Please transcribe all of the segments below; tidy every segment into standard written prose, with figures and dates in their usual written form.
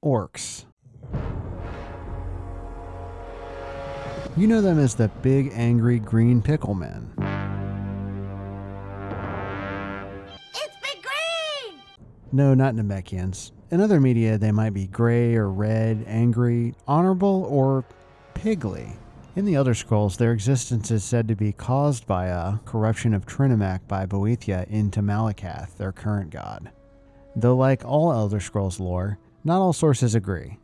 Orcs. You know them as the big, angry, green pickle men. It's been green! No, not Namekians. In other media, they might be gray or red, angry, honorable, or pigly. In the Elder Scrolls, their existence is said to be caused by a corruption of Trinimac by Boethia into Malakath, their current god. Though like all Elder Scrolls lore, not all sources agree.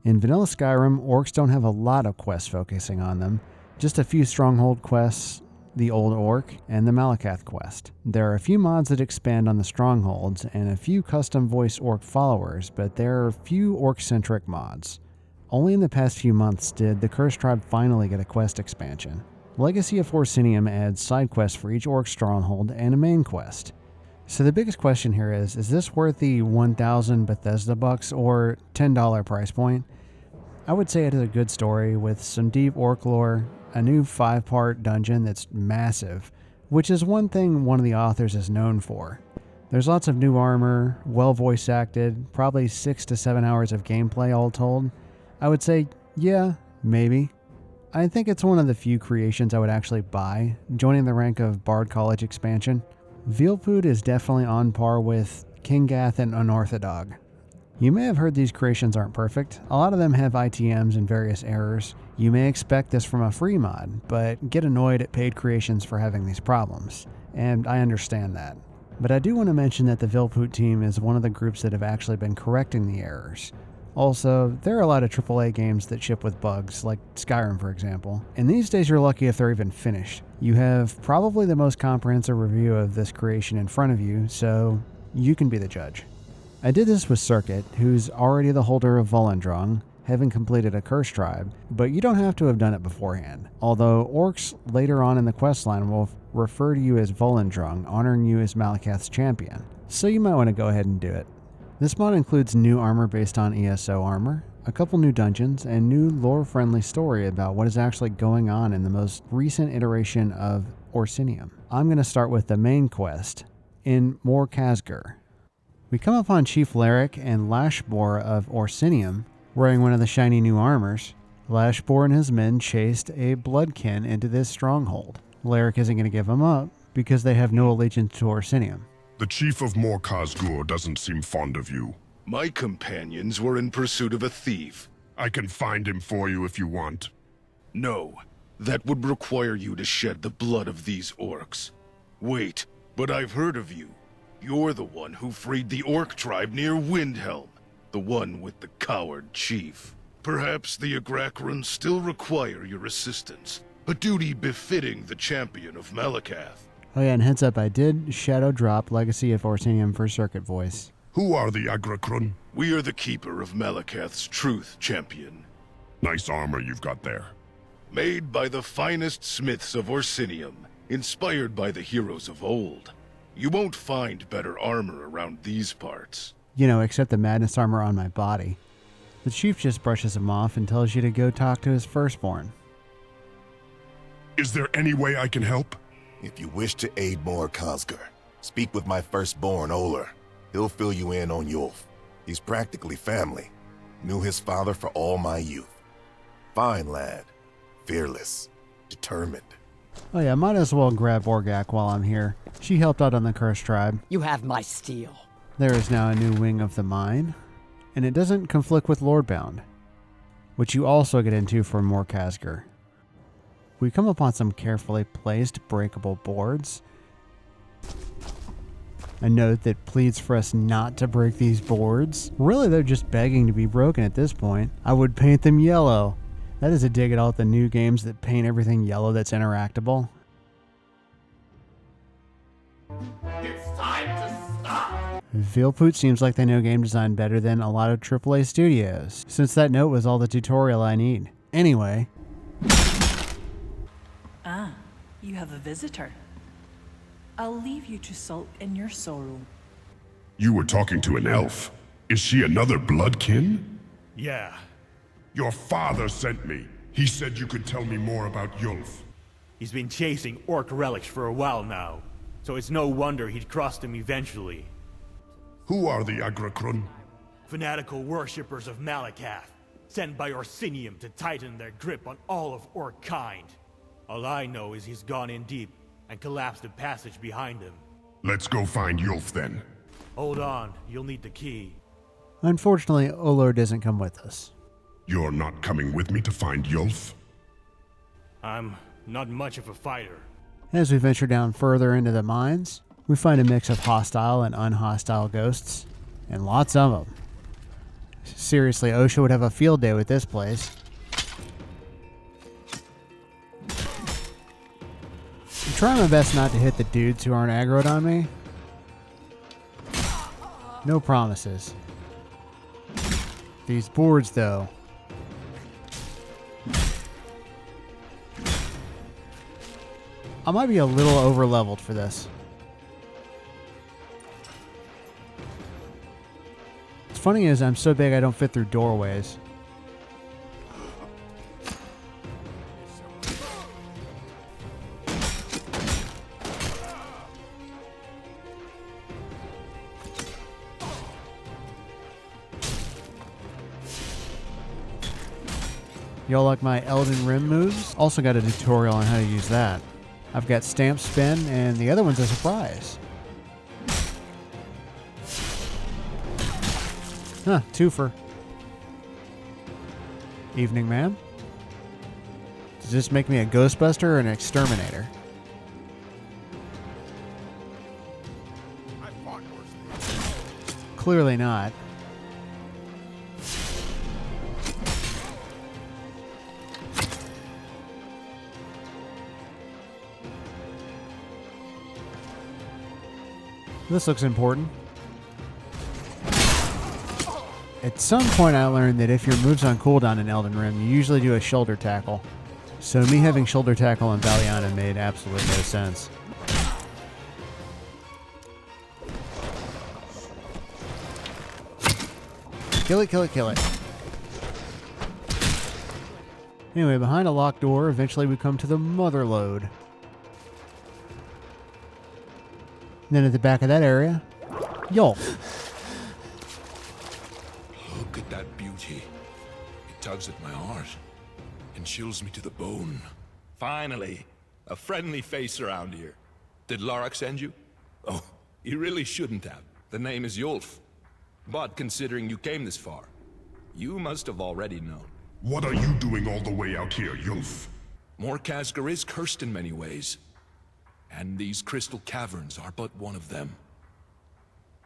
In vanilla Skyrim, orcs don't have a lot of quests focusing on them, just a few stronghold quests, the Old Orc, and the Malakath quest. There are a few mods that expand on the strongholds, and a few custom voice orc followers, but there are few orc-centric mods. Only in the past few months did the Cursed Tribe finally get a quest expansion. Legacy of Orsinium adds side quests for each orc stronghold and a main quest. So the biggest question here is this worth the 1,000 Bethesda bucks or $10 price point? I would say it is a good story with some deep orc lore, a new 5-part dungeon that's massive, which is one thing one of the authors is known for. There's lots of new armor, well voice acted, probably 6 to 7 hours of gameplay all told. I would say, yeah, maybe. I think it's one of the few creations I would actually buy, joining the rank of Bard College expansion. Veal food is definitely on par with Kingath and Unorthodog. You may have heard these creations aren't perfect. A lot of them have ITMs and various errors. You may expect this from a free mod, but get annoyed at paid creations for having these problems, and I understand that. But I do want to mention that the Vilput team is one of the groups that have actually been correcting the errors. Also, there are a lot of AAA games that ship with bugs, like Skyrim for example, and these days you're lucky if they're even finished. You have probably the most comprehensive review of this creation in front of you, so you can be the judge. I did this with Serket, who's already the holder of Volendrung, having completed a Cursed Tribe, but you don't have to have done it beforehand. Although orcs later on in the questline will refer to you as Volendrung, honoring you as Malakath's champion, so you might want to go ahead and do it. This mod includes new armor based on ESO armor, a couple new dungeons, and new lore-friendly story about what is actually going on in the most recent iteration of Orsinium. I'm going to start with the main quest, in More Khazgur. We come upon Chief Laric and Lashbor of Orsinium, wearing one of the shiny new armors. Lashbor and his men chased a bloodkin into this stronghold. Laric isn't going to give them up, because they have no allegiance to Orsinium. The chief of More Khazgur doesn't seem fond of you. My companions were in pursuit of a thief. I can find him for you if you want. No, that would require you to shed the blood of these orcs. Wait, but I've heard of you. You're the one who freed the orc tribe near Windhelm, the one with the coward chief. Perhaps the Agracrons still require your assistance, a duty befitting the champion of Malakath. Oh yeah, and heads up, I did shadow drop Legacy of Orsinium for Serket voice. Who are the Agracrun? We are the keeper of Malakath's truth, champion. Nice armor you've got there. Made by the finest smiths of Orsinium, inspired by the heroes of old. You won't find better armor around these parts. You know, except the madness armor on my body. The chief just brushes him off and tells you to go talk to his firstborn. Is there any way I can help? If you wish to aid More Khazgur, speak with my firstborn, Oler. He'll fill you in on Yulf. He's practically family. Knew his father for all my youth. Fine lad. Fearless. Determined. Oh yeah, might as well grab Orgak while I'm here. She helped out on the Cursed Tribe. You have my steel. There is now a new wing of the mine, and it doesn't conflict with Lordbound, which you also get into for More Khazgur. We come upon some carefully placed breakable boards. A note that pleads for us not to break these boards. Really, they're just begging to be broken at this point. I would paint them yellow. That is a dig at all the new games that paint everything yellow that's interactable. It's time to stop! Vilput seems like they know game design better than a lot of AAA studios, since that note was all the tutorial I need. Anyway. Ah, you have a visitor. I'll leave you to sulk in your sorrow. You were talking to an elf. Is she another bloodkin? Yeah. Your father sent me. He said you could tell me more about Yulf. He's been chasing orc relics for a while now, so it's no wonder he'd cross them eventually. Who are the Agracrun? fanatical worshippers of Malakath, sent by Orsinium to tighten their grip on all of Orc kind. All I know is he's gone in deep and collapsed the passage behind him. Let's go find Yulf then. Hold on, you'll need the key. Unfortunately, Olor doesn't come with us. You're not coming with me to find Yulf? I'm not much of a fighter. As we venture down further into the mines, we find a mix of hostile and unhostile ghosts, and lots of them. Seriously, OSHA would have a field day with this place. I'm trying my best not to hit the dudes who aren't aggroed on me. No promises. These boards, though. I might be a little over-leveled for this. What's funny is I'm so big I don't fit through doorways. Y'all like my Elden Rim moves? Also got a tutorial on how to use that. I've got Stamp Spin, and the other one's a surprise. Huh, twofer. Evening, ma'am. Does this make me a Ghostbuster or an Exterminator? Clearly not. This looks important. At some point I learned that if your move's on cooldown in Elden Rim, you usually do a shoulder tackle. So me having shoulder tackle in Valiana made absolutely no sense. Kill it, kill it, kill it. Anyway, behind a locked door, eventually we come to the mother lode. And then at the back of that area, Yulf. Look at that beauty. It tugs at my heart and chills me to the bone. Finally, a friendly face around here. Did Lorak send you? Oh, he really shouldn't have. The name is Yulf. But considering you came this far, you must have already known. What are you doing all the way out here, Yulf? More Khazgur is cursed in many ways. And these crystal caverns are but one of them.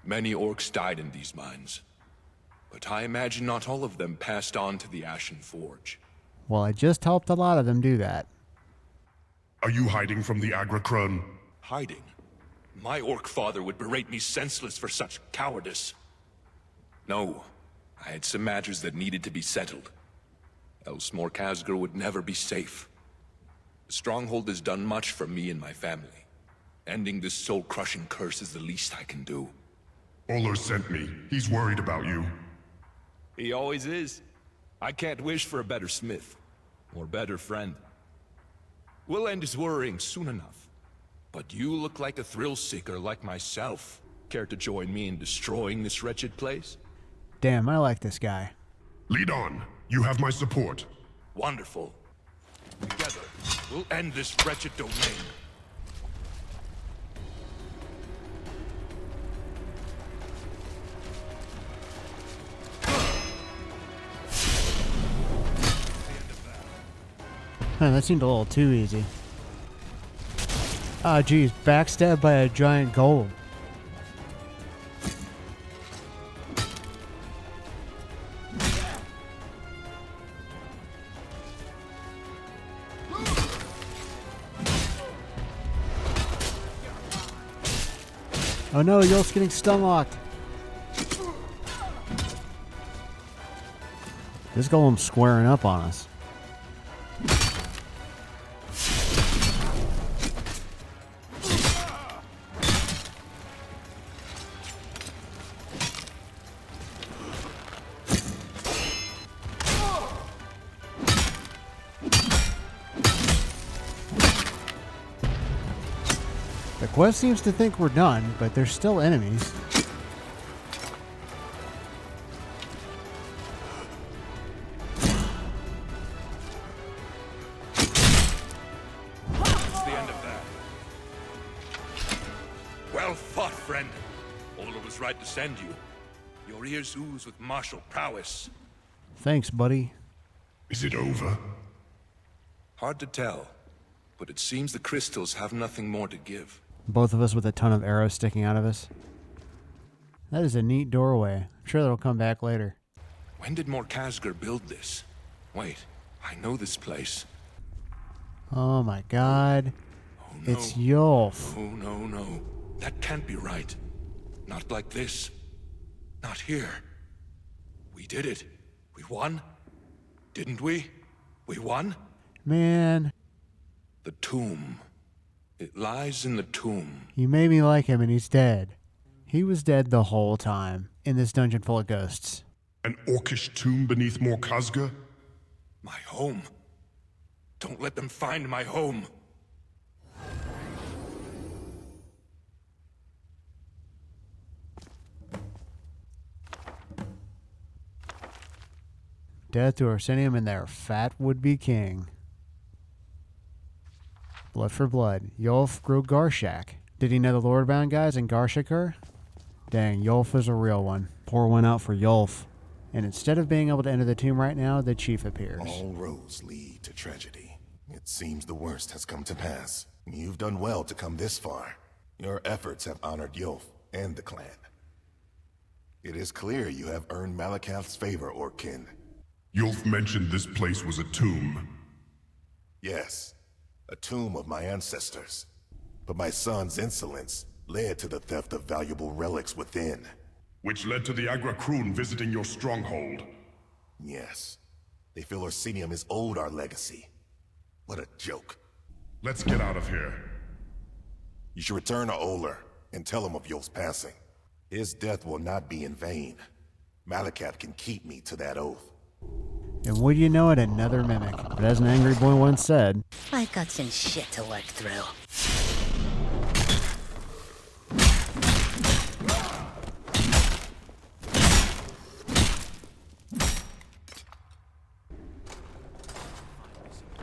Many orcs died in these mines. But I imagine not all of them passed on to the Ashen Forge. Well, I just helped a lot of them do that. Are you hiding from the Agra Crun? Hiding? My orc father would berate me senseless for such cowardice. No, I had some matters that needed to be settled. Else more Khazgur would never be safe. The Stronghold has done much for me and my family. Ending this soul-crushing curse is the least I can do. Olor sent me. He's worried about you. He always is. I can't wish for a better smith. Or better friend. We'll end his worrying soon enough. But you look like a thrill-seeker like myself. Care to join me in destroying this wretched place? Damn, I like this guy. Lead on. You have my support. Wonderful. Together, we'll end this wretched domain. Huh, that seemed a little too easy. Ah, geez, backstabbed by a giant golem. Oh no, Yulf's getting stun locked. This golem's squaring up on us. The quest seems to think we're done, but there's still enemies. friend. Ola was right to send you. Your ears ooze with martial prowess. Thanks, buddy. Is it over? Hard to tell, but it seems the crystals have nothing more to give. Both of us with a ton of arrows sticking out of us. That is a neat doorway. I'm sure that'll come back later. When did Khazgur build this? Wait, I know this place. Oh my god. Oh, no. It's Yulf. Oh, no. That can't be right. Not like this. Not here. We did it. We won. Didn't we? We won? Man. The tomb. It lies in the tomb. You made me like him and he's dead. He was dead the whole time in this dungeon full of ghosts. An orcish tomb beneath Khazgur? My home. Don't let them find my home. Death to Orsinium and their fat would-be king. Blood for blood. Yulf grew Garshak. Did he know the Lordbound guys in Garshakar? Dang, Yulf is a real one. Pour one out for Yulf. And instead of being able to enter the tomb right now, the chief appears. All roads lead to tragedy. It seems the worst has come to pass. You've done well to come this far. Your efforts have honored Yulf and the clan. It is clear you have earned Malakath's favor, Orkin. Yulf mentioned this place was a tomb. Yes, a tomb of my ancestors. But my son's insolence led to the theft of valuable relics within. Which led to the Agra Crun visiting your stronghold. Yes. They feel Orsinium is owed our legacy. What a joke. Let's get out of here. You should return to Oler and tell him of Yulf's passing. His death will not be in vain. Malakath can keep me to that oath. And would you know it, another mimic. But as an angry boy once said, I've got some shit to work through.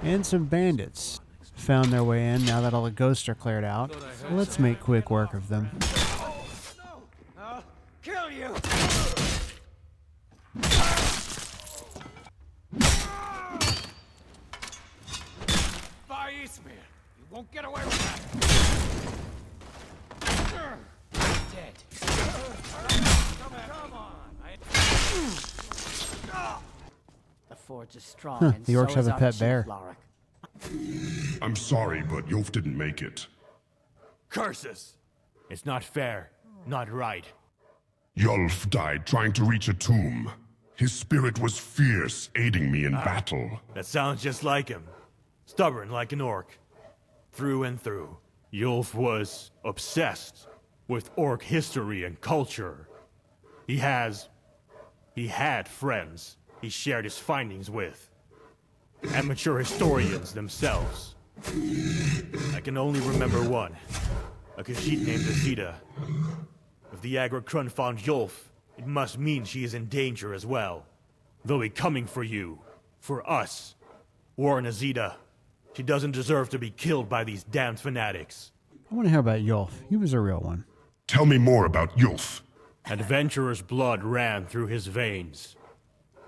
and some bandits found their way in now that all the ghosts are cleared out. Let's make quick work of them. I'll kill you! By Eastmere, you won't get away with that. Dead. Come on. The forge is strong. Huh, and the Orcs so have is a our pet chief, bear. Lorik. I'm sorry, but Yulf didn't make it. Curses! It's not fair. Not right. Yulf died trying to reach a tomb. His spirit was fierce, aiding me in battle. That sounds just like him. Stubborn like an orc. Through and through. Yulf was obsessed with orc history and culture. He had friends he shared his findings with. Amateur historians themselves. I can only remember one. A Khajiit named Azita. If the Agra Crun found Yulf, it must mean she is in danger as well. They'll be coming for you. For us. Warren Azita. She doesn't deserve to be killed by these damned fanatics. I want to hear about Yulf. He was a real one. Tell me more about Yulf. Adventurer's blood ran through his veins.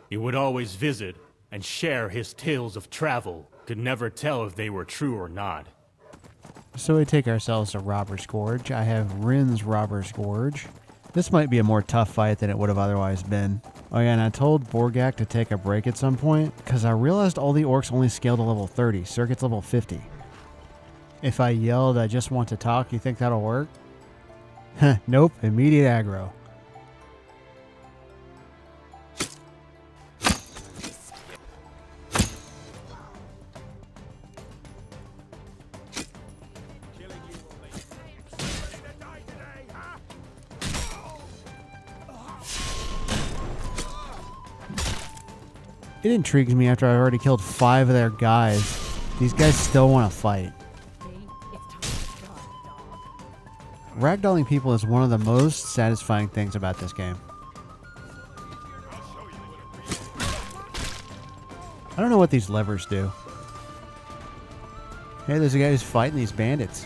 He would always visit and share his tales of travel. Could never tell if they were true or not. So we take ourselves to Robber's Gorge. I have Rin's Robber's Gorge. This might be a more tough fight than it would have otherwise been. Oh yeah, and I told Borgak to take a break at some point, because I realized all the orcs only scale to level 30. Serket's level 50. If I yelled, I just want to talk, you think that'll work? Heh, nope, immediate aggro. It intrigues me after I've already killed 5 of their guys. These guys still want to fight. Ragdolling people is one of the most satisfying things about this game. I don't know what these levers do. Hey, there's a guy who's fighting these bandits.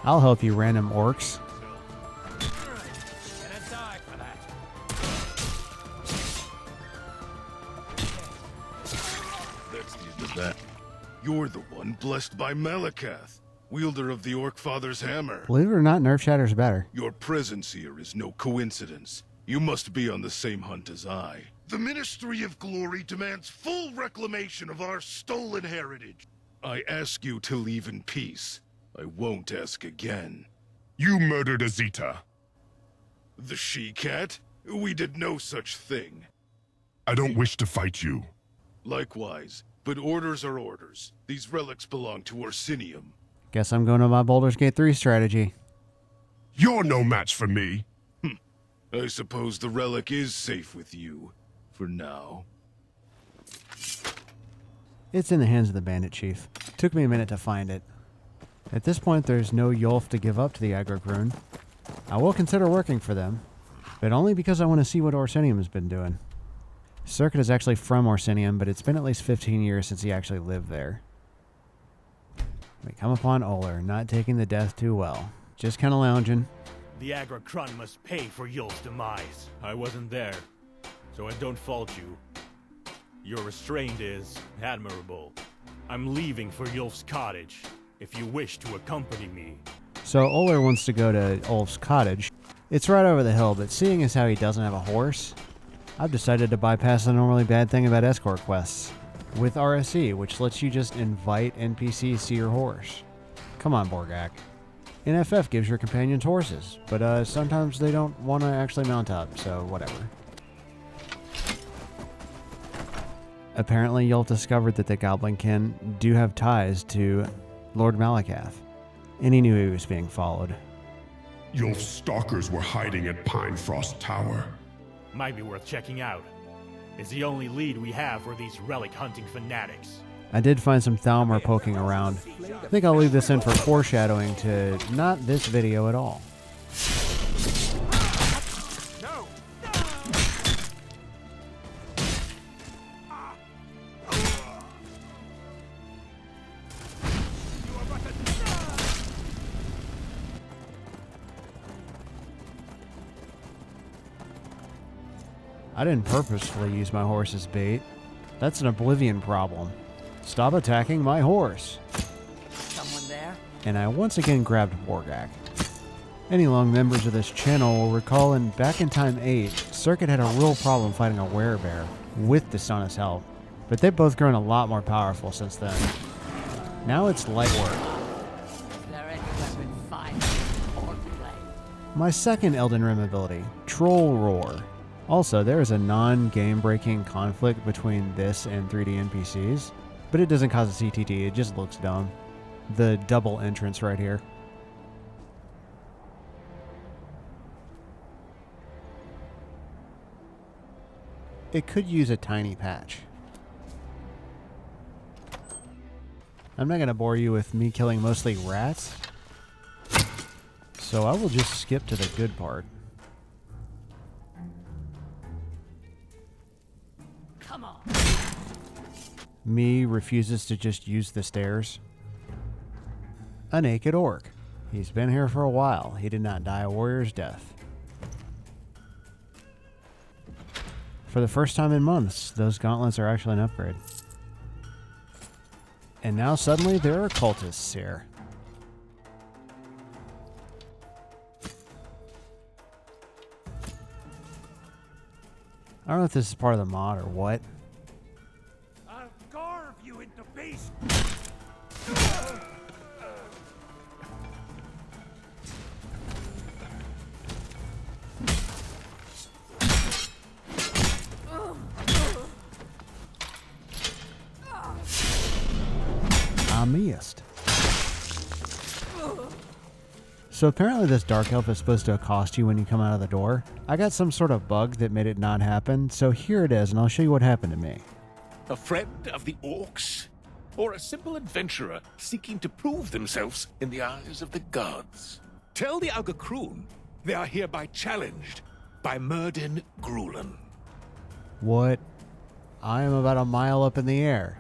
I'll help you, random orcs. Gonna die for that. That's the end of that. You're the one blessed by Malakath, wielder of the Orc Father's hammer. Believe it or not, nerf shatter's better. Your presence here is no coincidence. You must be on the same hunt as I. The Ministry of Glory demands full reclamation of our stolen heritage. I ask you to leave in peace. I won't ask again. You murdered Azita. The she-cat? We did no such thing. I don't wish to fight you. Likewise, but orders are orders. These relics belong to Orsinium. Guess I'm going to my Baldur's Gate 3 strategy. You're no match for me. I suppose the relic is safe with you. For now. It's in the hands of the bandit chief. Took me a minute to find it. At this point, there's no Yulf to give up to the Agra Crun. I will consider working for them, but only because I want to see what Orsinium has been doing. Serket is actually from Orsinium, but it's been at least 15 years since he actually lived there. We come upon Oler, not taking the death too well. Just kind of lounging. The Agra Crun must pay for Yulf's demise. I wasn't there, so I don't fault you. Your restraint is admirable. I'm leaving for Yulf's cottage, if you wish to accompany me. So Oler wants to go to Ulf's cottage. It's right over the hill, but seeing as how he doesn't have a horse, I've decided to bypass the normally bad thing about escort quests with RSE, which lets you just invite NPCs to your horse. Come on, Borgak. NFF gives your companions horses, but sometimes they don't want to actually mount up, so whatever. Apparently, Yulf discovered that the Goblinkin do have ties to Lord Malakath, and he knew he was being followed. Yulf's stalkers were hiding at Pinefrost Tower. Might be worth checking out. It's the only lead we have for these relic hunting fanatics. I did find some Thalmor poking around. I think I'll leave this in for foreshadowing to not this video at all. No! I didn't purposefully use my horse as bait. That's an Oblivion problem. Stop attacking my horse. Someone there? And I once again grabbed Borgak. Any long members of this channel will recall in Back in Time 8, Serket had a real problem fighting a werebear with Dishonest help, but they've both grown a lot more powerful since then. Now it's light work. Is there any weapon fine or play? My second Elden Ring ability, Troll Roar. Also, there is a non-game breaking conflict between this and 3D NPCs, but it doesn't cause a CTT, it just looks dumb. The double entrance right here. It could use a tiny patch. I'm not going to bore you with me killing mostly rats, so I will just skip to the good part. Come on. Me refuses to just use the stairs. A naked orc. He's been here for a while. He did not die a warrior's death. For the first time in months, those gauntlets are actually an upgrade. And now suddenly there are cultists here. I don't know if this is part of the mod or what. I'll carve you into pieces! I missed. So apparently this dark elf is supposed to accost you when you come out of the door. I got some sort of bug that made it not happen, so here it is, and I'll show you what happened to me. A friend of the Orcs? Or a simple adventurer seeking to prove themselves in the eyes of the gods? Tell the Agra Crun they are hereby challenged by Myrddin Gruulin. What? I am about a mile up in the air.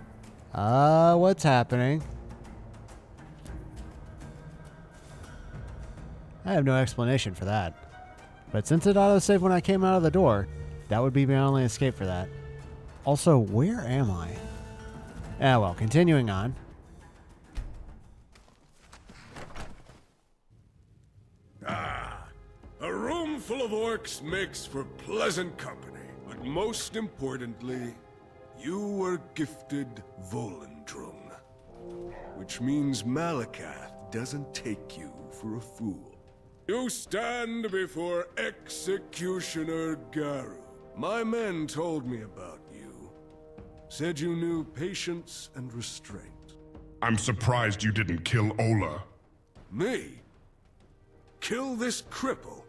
What's happening? I have no explanation for that. But since it autosaved when I came out of the door, that would be my only escape for that. Also, where am I? Ah, well, continuing on. A room full of orcs makes for pleasant company. But most importantly, you were gifted Volendrung. Which means Malakath doesn't take you for a fool. You stand before Executioner Garu. My men told me about you. Said you knew patience and restraint. I'm surprised you didn't kill Ola. Me? Kill this cripple?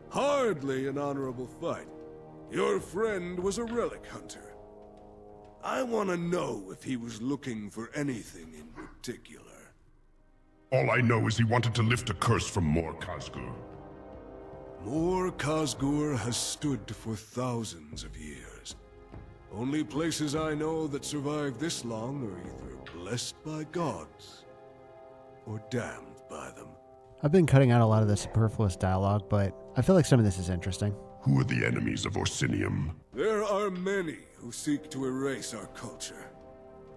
Hardly an honorable fight. Your friend was a relic hunter. I want to know if he was looking for anything in particular. All I know is he wanted to lift a curse from more Khazgur. More Khazgur has stood for thousands of years. Only places I know that survive this long are either blessed by gods or damned by them. I've been cutting out a lot of the superfluous dialogue, but I feel like some of this is interesting. Who are the enemies of Orsinium? There are many who seek to erase our culture.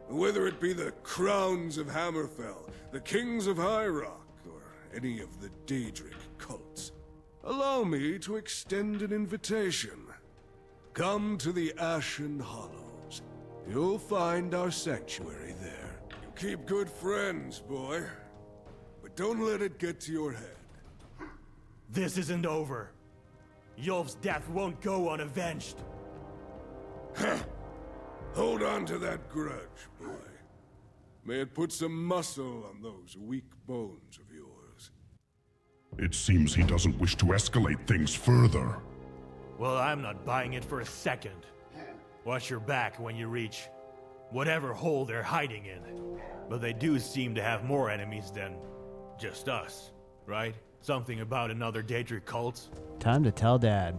Whether it be the Crowns of Hammerfell, the Kings of High Rock, or any of the Daedric cults. Allow me to extend an invitation. Come to the Ashen Hollows. You'll find our sanctuary there. You keep good friends, boy. But don't let it get to your head. This isn't over. Yulf's death won't go unavenged. Hold on to that grudge, boy. May it put some muscle on those weak bones of yours. It seems he doesn't wish to escalate things further. Well, I'm not buying it for a second. Watch your back when you reach whatever hole they're hiding in. But they do seem to have more enemies than just us, right? Something about another Daedric cult. Time to tell Dad.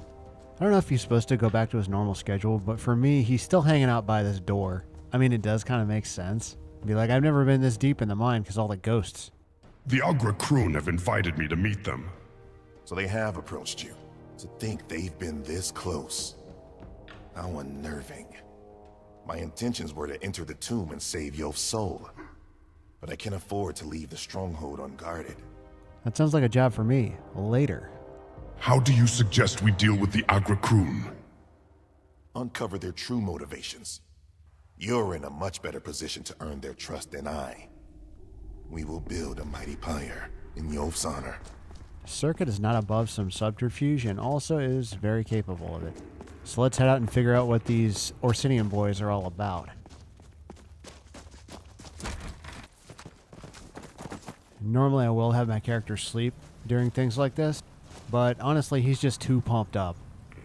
I don't know if he's supposed to go back to his normal schedule, but for me, he's still hanging out by this door. I mean, it does kind of make sense. Be like, I've never been this deep in the mine because all the ghosts. The Agra Crun have invited me to meet them. So they have approached you. To think they've been this close. How unnerving. My intentions were to enter the tomb and save Yulf's soul. But I can't afford to leave the stronghold unguarded. That sounds like a job for me. Later. How do you suggest we deal with the Agra Crun? Uncover their true motivations. You're in a much better position to earn their trust than I. We will build a mighty pyre in Yulf's honor. Serket is not above some subterfuge and also is very capable of it. So let's head out and figure out what these Orsinium boys are all about. Normally I will have my character sleep during things like this, but honestly he's just too pumped up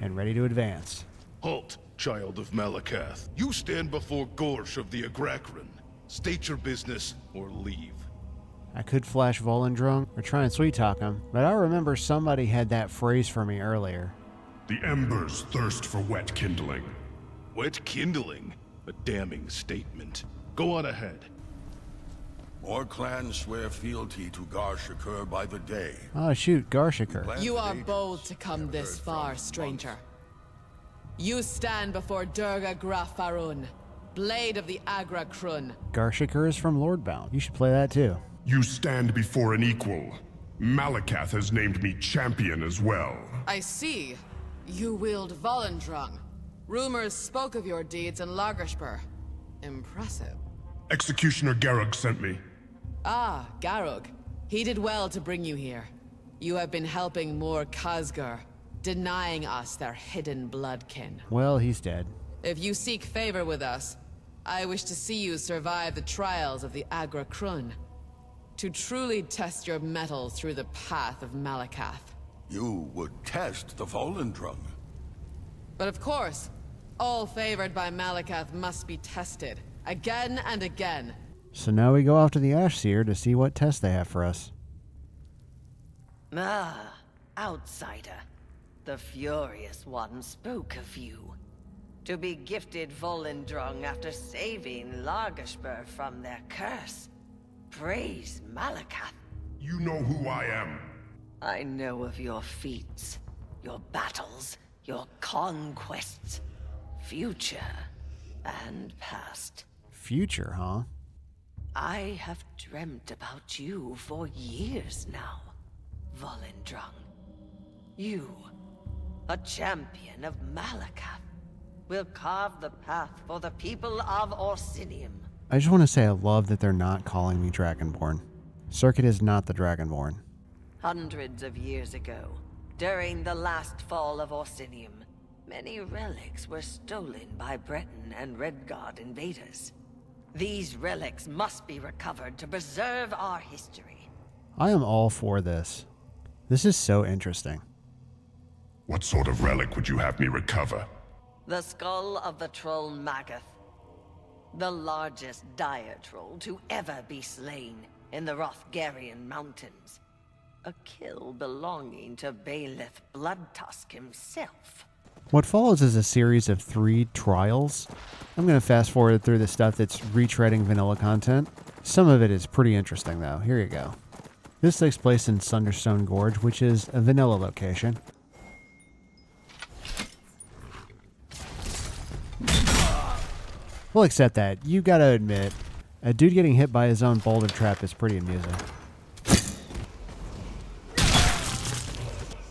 and ready to advance. Halt, child of Malakath. You stand before Gorge of the Agracran. State your business or leave. I could flash Volendrung or try and sweet talk him, but I remember somebody had that phrase for me earlier. The embers thirst for wet kindling. Wet kindling? A damning statement. Go on ahead. More clans swear fealty to Garshakur by the day. Oh shoot, Garshakur. You are bold to come this far, stranger. You stand before Durga Grafarun, Blade of the Agra Crun. Garshakur is from Lordbound. You should play that too. You stand before an equal. Malakath has named me champion as well. I see. You wield Volendrung. Rumors spoke of your deeds in Lagershpur. Impressive. Executioner Garug sent me. Ah, Garug. He did well to bring you here. You have been helping more Khazgur, denying us their hidden bloodkin. Well, he's dead. If you seek favor with us, I wish to see you survive the trials of the Agra Crun. To truly test your mettle through the path of Malakath. You would test the Volendrung. But of course, all favored by Malakath must be tested, again and again. So now we go off to the Ashseer to see what tests they have for us. Ah, outsider. The Furious One spoke of you. To be gifted Volendrung after saving Lagershpur from their curse. Praise Malakath. You know who I am. I know of your feats, your battles, your conquests, future and past. Future, huh? I have dreamt about you for years now, Volendrung. You, a champion of Malakath, will carve the path for the people of Orsinium. I just want to say I love that they're not calling me Dragonborn. Serket is not the Dragonborn. Hundreds of years ago, during the last fall of Orsinium, many relics were stolen by Breton and Redguard invaders. These relics must be recovered to preserve our history. I am all for this. This is so interesting. What sort of relic would you have me recover? The skull of the troll Magath. The largest dire troll to ever be slain in the Rothgarian mountains. A kill belonging to Baelith Bloodtusk himself. What follows is a series of 3 trials. I'm going to fast forward through the stuff that's retreading vanilla content. Some of it is pretty interesting though. Here you go. This takes place in Sunderstone Gorge, which is a vanilla location. We'll accept that. You gotta admit, a dude getting hit by his own boulder trap is pretty amusing.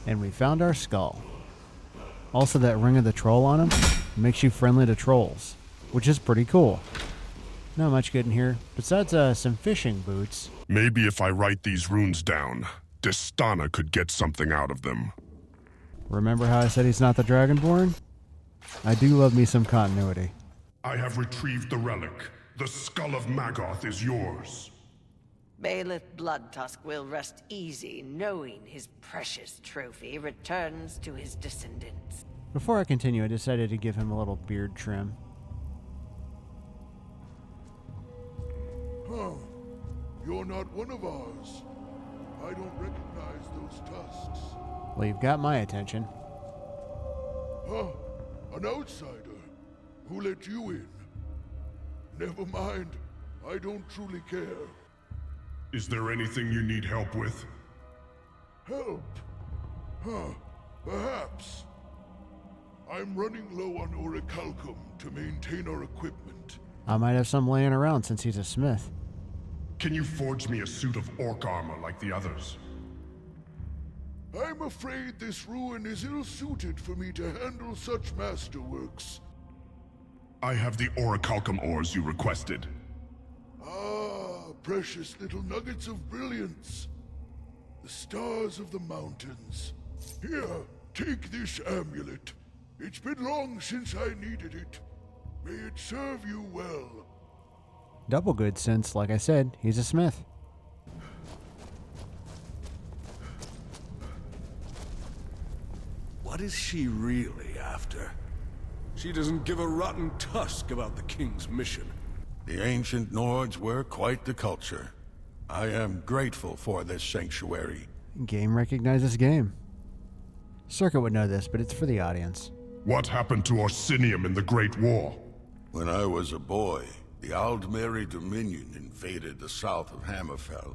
And we found our skull. Also, that ring of the troll on him makes you friendly to trolls, which is pretty cool. Not much good in here, besides some fishing boots. Maybe if I write these runes down, Distana could get something out of them. Remember how I said he's not the Dragonborn? I do love me some continuity. I have retrieved the relic. The skull of Magoth is yours. Baelith Bloodtusk will rest easy knowing his precious trophy returns to his descendants. Before I continue, I decided to give him a little beard trim. Huh. You're not one of ours. I don't recognize those tusks. Well, you've got my attention. Huh? An outsider? Who let you in? Never mind. I don't truly care. Is there anything you need help with? Help? Huh. Perhaps. I'm running low on orichalcum to maintain our equipment. I might have some laying around since he's a smith. Can you forge me a suit of orc armor like the others? I'm afraid this ruin is ill-suited for me to handle such masterworks. I have the orichalcum ores you requested. Ah, precious little nuggets of brilliance. The stars of the mountains. Here, take this amulet. It's been long since I needed it. May it serve you well. Double good since, like I said, he's a smith. What is she really after? She doesn't give a rotten tusk about the king's mission. The ancient Nords were quite the culture. I am grateful for this sanctuary. Game recognizes game. Serket would know this, but it's for the audience. What happened to Orsinium in the Great War? When I was a boy, the Aldmeri Dominion invaded the south of Hammerfell,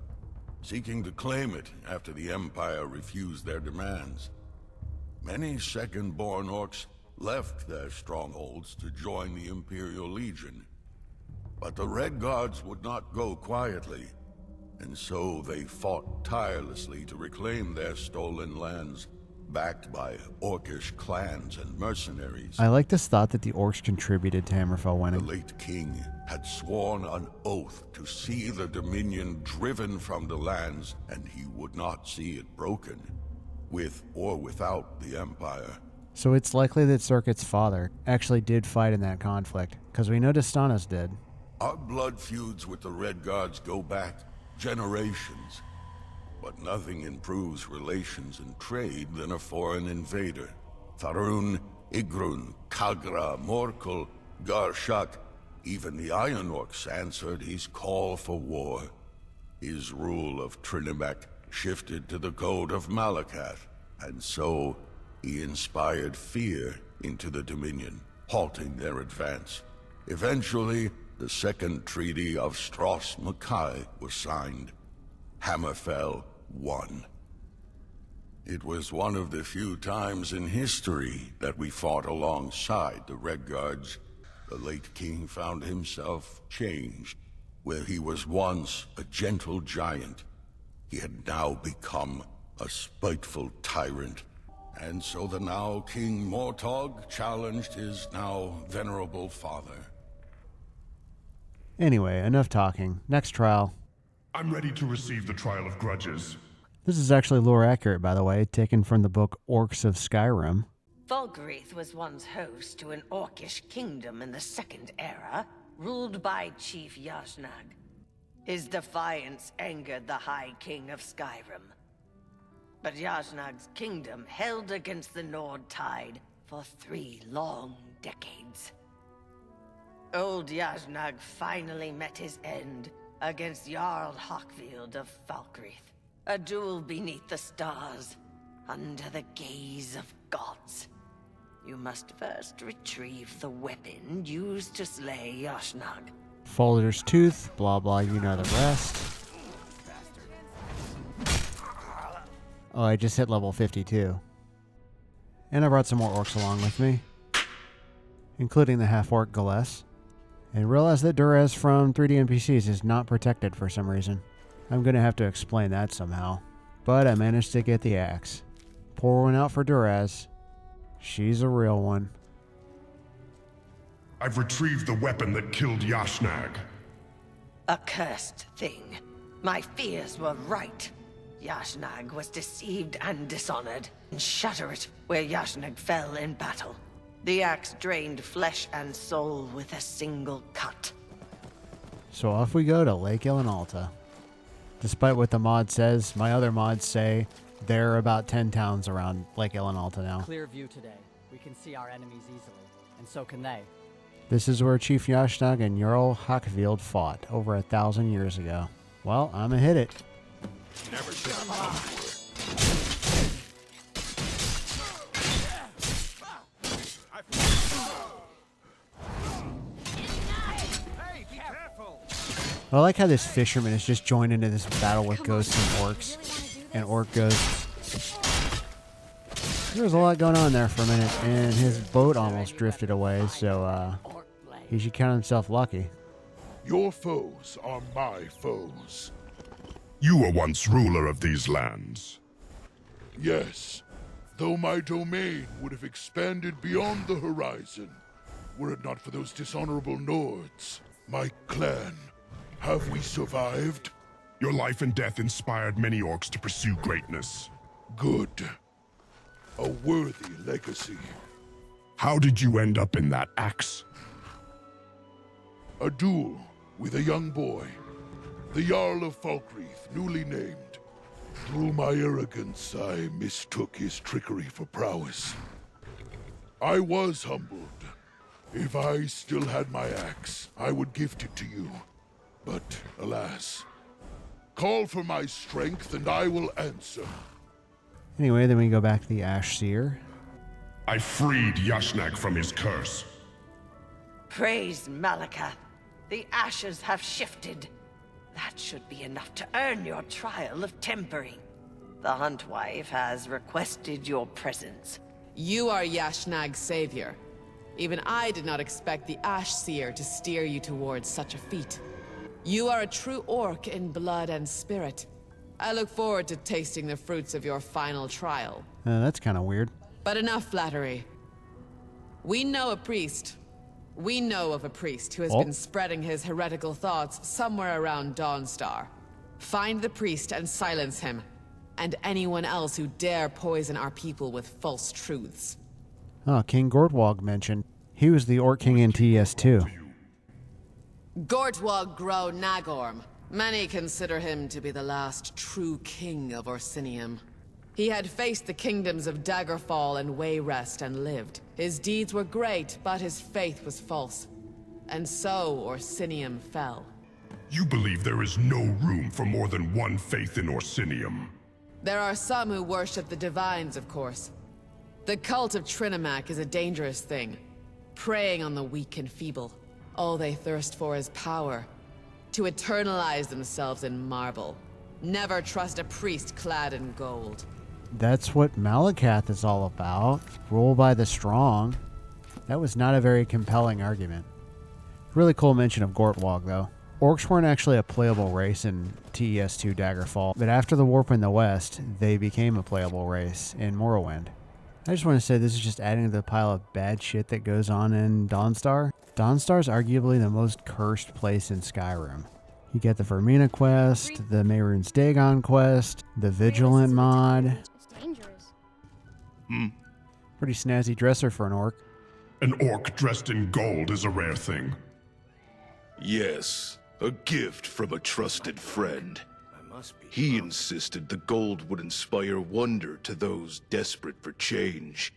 seeking to claim it after the Empire refused their demands. Many second-born orcs left their strongholds to join the Imperial Legion. But the Red Guards would not go quietly, and so they fought tirelessly to reclaim their stolen lands, backed by Orcish clans and mercenaries. I like this thought that the orcs contributed to Hammerfell winning. The late king had sworn an oath to see the Dominion driven from the lands, and he would not see it broken, with or without the Empire. So it's likely that Serket's father actually did fight in that conflict, because we know Distana's did. Our blood feuds with the Red Guards go back generations, but nothing improves relations and trade than a foreign invader. Tharun, Igrun, Kagra, Morkel, Garshak, even the Iron Orcs answered his call for war. His rule of Trinimac shifted to the code of Malakath, and so he inspired fear into the Dominion, halting their advance. Eventually, the Second Treaty of Stros Mackay was signed. Hammerfell won. It was one of the few times in history that we fought alongside the Red Guards. The late king found himself changed. Where he was once a gentle giant, he had now become a spiteful tyrant. And so the now King Mortog challenged his now venerable father. Anyway, enough talking. Next trial. I'm ready to receive the trial of Grudges. This is actually lore accurate, by the way, taken from the book Orcs of Skyrim. Falkreath was once host to an Orcish kingdom in the Second Era, ruled by Chief Yashnag. His defiance angered the High King of Skyrim. But Yashnag's kingdom held against the Nord Tide for 3 long decades. Old Yashnag finally met his end against Jarl Hockfield of Falkreath. A duel beneath the stars, under the gaze of gods. You must first retrieve the weapon used to slay Yashnag. Folder's Tooth, blah blah, you know the rest. Oh, I just hit level 52. And I brought some more orcs along with me, including the half-orc Gales. And realized that Durez from 3D NPCs is not protected for some reason. I'm going to have to explain that somehow. But I managed to get the axe. Pour one out for Durez. She's a real one. I've retrieved the weapon that killed Yashnag. Accursed thing. My fears were right. Yashnag was deceived and dishonored. And shatter it where Yashnag fell in battle. The axe drained flesh and soul with a single cut. So off we go to Lake Illinalta. Despite what the mod says, my other mods say there are about 10 towns around Lake Illinalta now. Clear view today. We can see our enemies easily, and so can they. This is where Chief Yashnag and Jarl Hockfield fought over 1,000 years ago. Well, I'ma hit it. Never should have come for it. I like how this fisherman is just joined into this battle with ghosts and orcs and orc ghosts. There was a lot going on there for a minute, and his boat almost drifted away, so he should count himself lucky. Your foes are my foes. You were once ruler of these lands. Yes, though my domain would have expanded beyond the horizon, were it not for those dishonorable Nords, my clan. Have we survived? Your life and death inspired many orcs to pursue greatness. Good. A worthy legacy. How did you end up in that axe? A duel with a young boy. The Jarl of Falkreath, newly named. Through my arrogance, I mistook his trickery for prowess. I was humbled. If I still had my axe, I would gift it to you. But, alas, call for my strength and I will answer. Anyway, then we go back to the Ash Seer. I freed Yashnag from his curse. Praise Malakath. The ashes have shifted. That should be enough to earn your trial of tempering. The Huntwife has requested your presence. You are Yashnag's savior. Even I did not expect the Ash Seer to steer you towards such a feat. You are a true orc in blood and spirit. I look forward to tasting the fruits of your final trial. That's kind of weird. But enough flattery. We know of a priest who has been spreading his heretical thoughts somewhere around Dawnstar. Find the priest and silence him, and anyone else who dare poison our people with false truths. Oh, King Gortwog mentioned. He was the Orc King in TS2. Gortwog Gro Nagorm. Many consider him to be the last true king of Orsinium. He had faced the kingdoms of Daggerfall and Wayrest and lived. His deeds were great, but his faith was false. And so Orsinium fell. You believe there is no room for more than one faith in Orsinium. There are some who worship the divines, of course. The cult of Trinimac is a dangerous thing, preying on the weak and feeble. All they thirst for is power, to eternalize themselves in marble. Never trust a priest clad in gold. That's what Malakath is all about. Rule by the strong. That was not a very compelling argument. Really cool mention of Gortwog, though. Orcs weren't actually a playable race in TES2 Daggerfall, but after the warp in the west, they became a playable race in Morrowind. I just want to say this is just adding to the pile of bad shit that goes on in Dawnstar. Dawnstar's arguably the most cursed place in Skyrim. You get the Vermina quest, the Mehrunes Dagon quest, the Vigilant mod. It's dangerous. Pretty snazzy dresser for an orc. An orc dressed in gold is a rare thing. Yes, a gift from a trusted friend. He insisted the gold would inspire wonder to those desperate for change.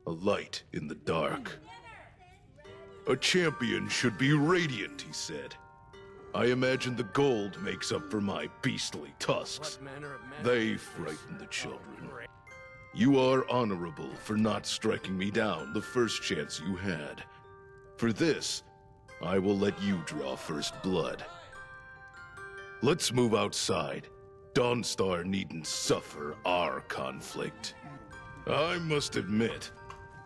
A light in the dark. A champion should be radiant, he said. I imagine the gold makes up for my beastly tusks. They frighten the children. You are honorable for not striking me down the first chance you had. For this, I will let you draw first blood. Let's move outside. Dawnstar needn't suffer our conflict. I must admit,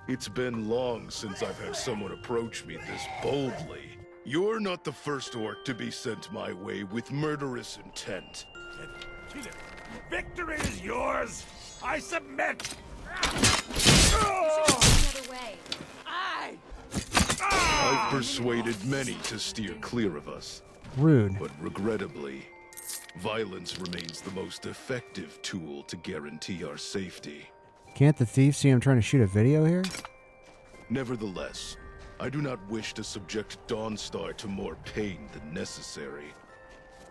it's been long since I've had someone approach me this boldly. You're not the first orc to be sent my way with murderous intent. Victory is yours! I submit! I've persuaded many to steer clear of us. Rude. But regrettably, violence remains the most effective tool to guarantee our safety. Can't the thief see I'm trying to shoot a video here? Nevertheless, I do not wish to subject Dawnstar to more pain than necessary.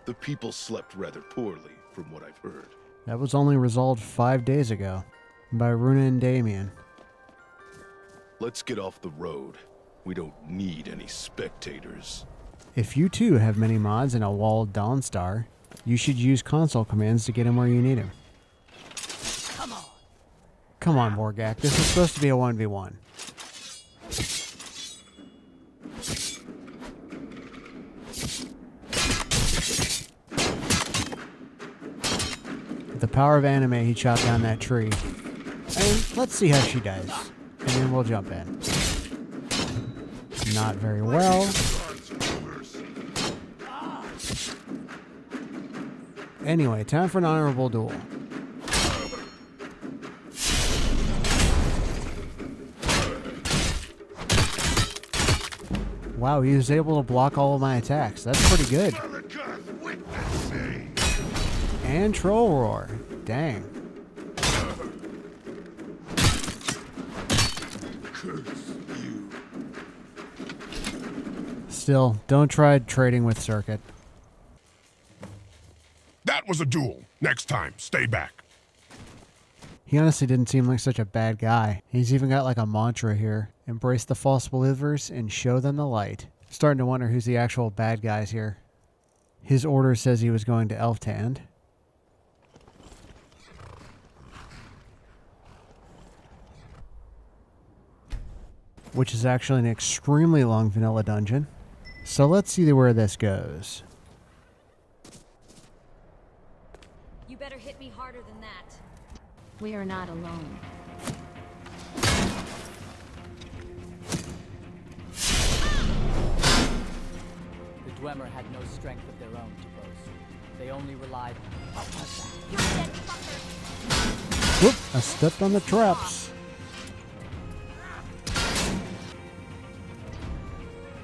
The people slept rather poorly, from what I've heard. That was only resolved 5 days ago by Runa and Damien. Let's get off the road. We don't need any spectators. If you too have many mods in a walled Dawnstar, you should use console commands to get him where you need him. Come on, Morgak. This is supposed to be a 1v1. With the power of anime, he chopped down that tree. And let's see how she does. And then we'll jump in. Not very well. Anyway, time for an honorable duel. Wow, he was able to block all of my attacks. That's pretty good. And Troll Roar. Dang. Still, don't try trading with Serket. That was a duel. Next time, stay back. He honestly didn't seem like such a bad guy. He's even got like a mantra here. Embrace the false believers and show them the light. Starting to wonder who's the actual bad guys here. His order says he was going to Elftand. Which is actually an extremely long vanilla dungeon. So let's see where this goes. You better hit me harder than that. We are not alone. The Dwemer had no strength of their own to boast. They only relied on us. Whoop! I stepped on the traps.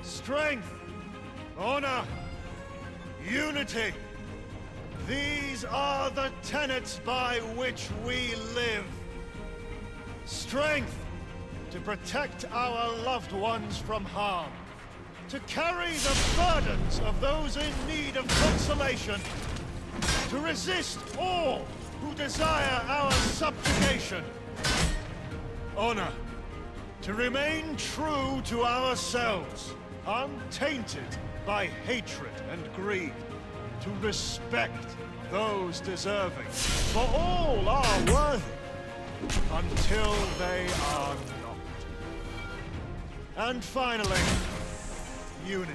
Strength, honor, unity. These are the tenets by which we live. Strength to protect our loved ones from harm. To carry the burdens of those in need of consolation. To resist all who desire our subjugation. Honor. To remain true to ourselves. Untainted by hatred and greed, to respect those deserving, for all are worthy, until they are not. And finally, unity.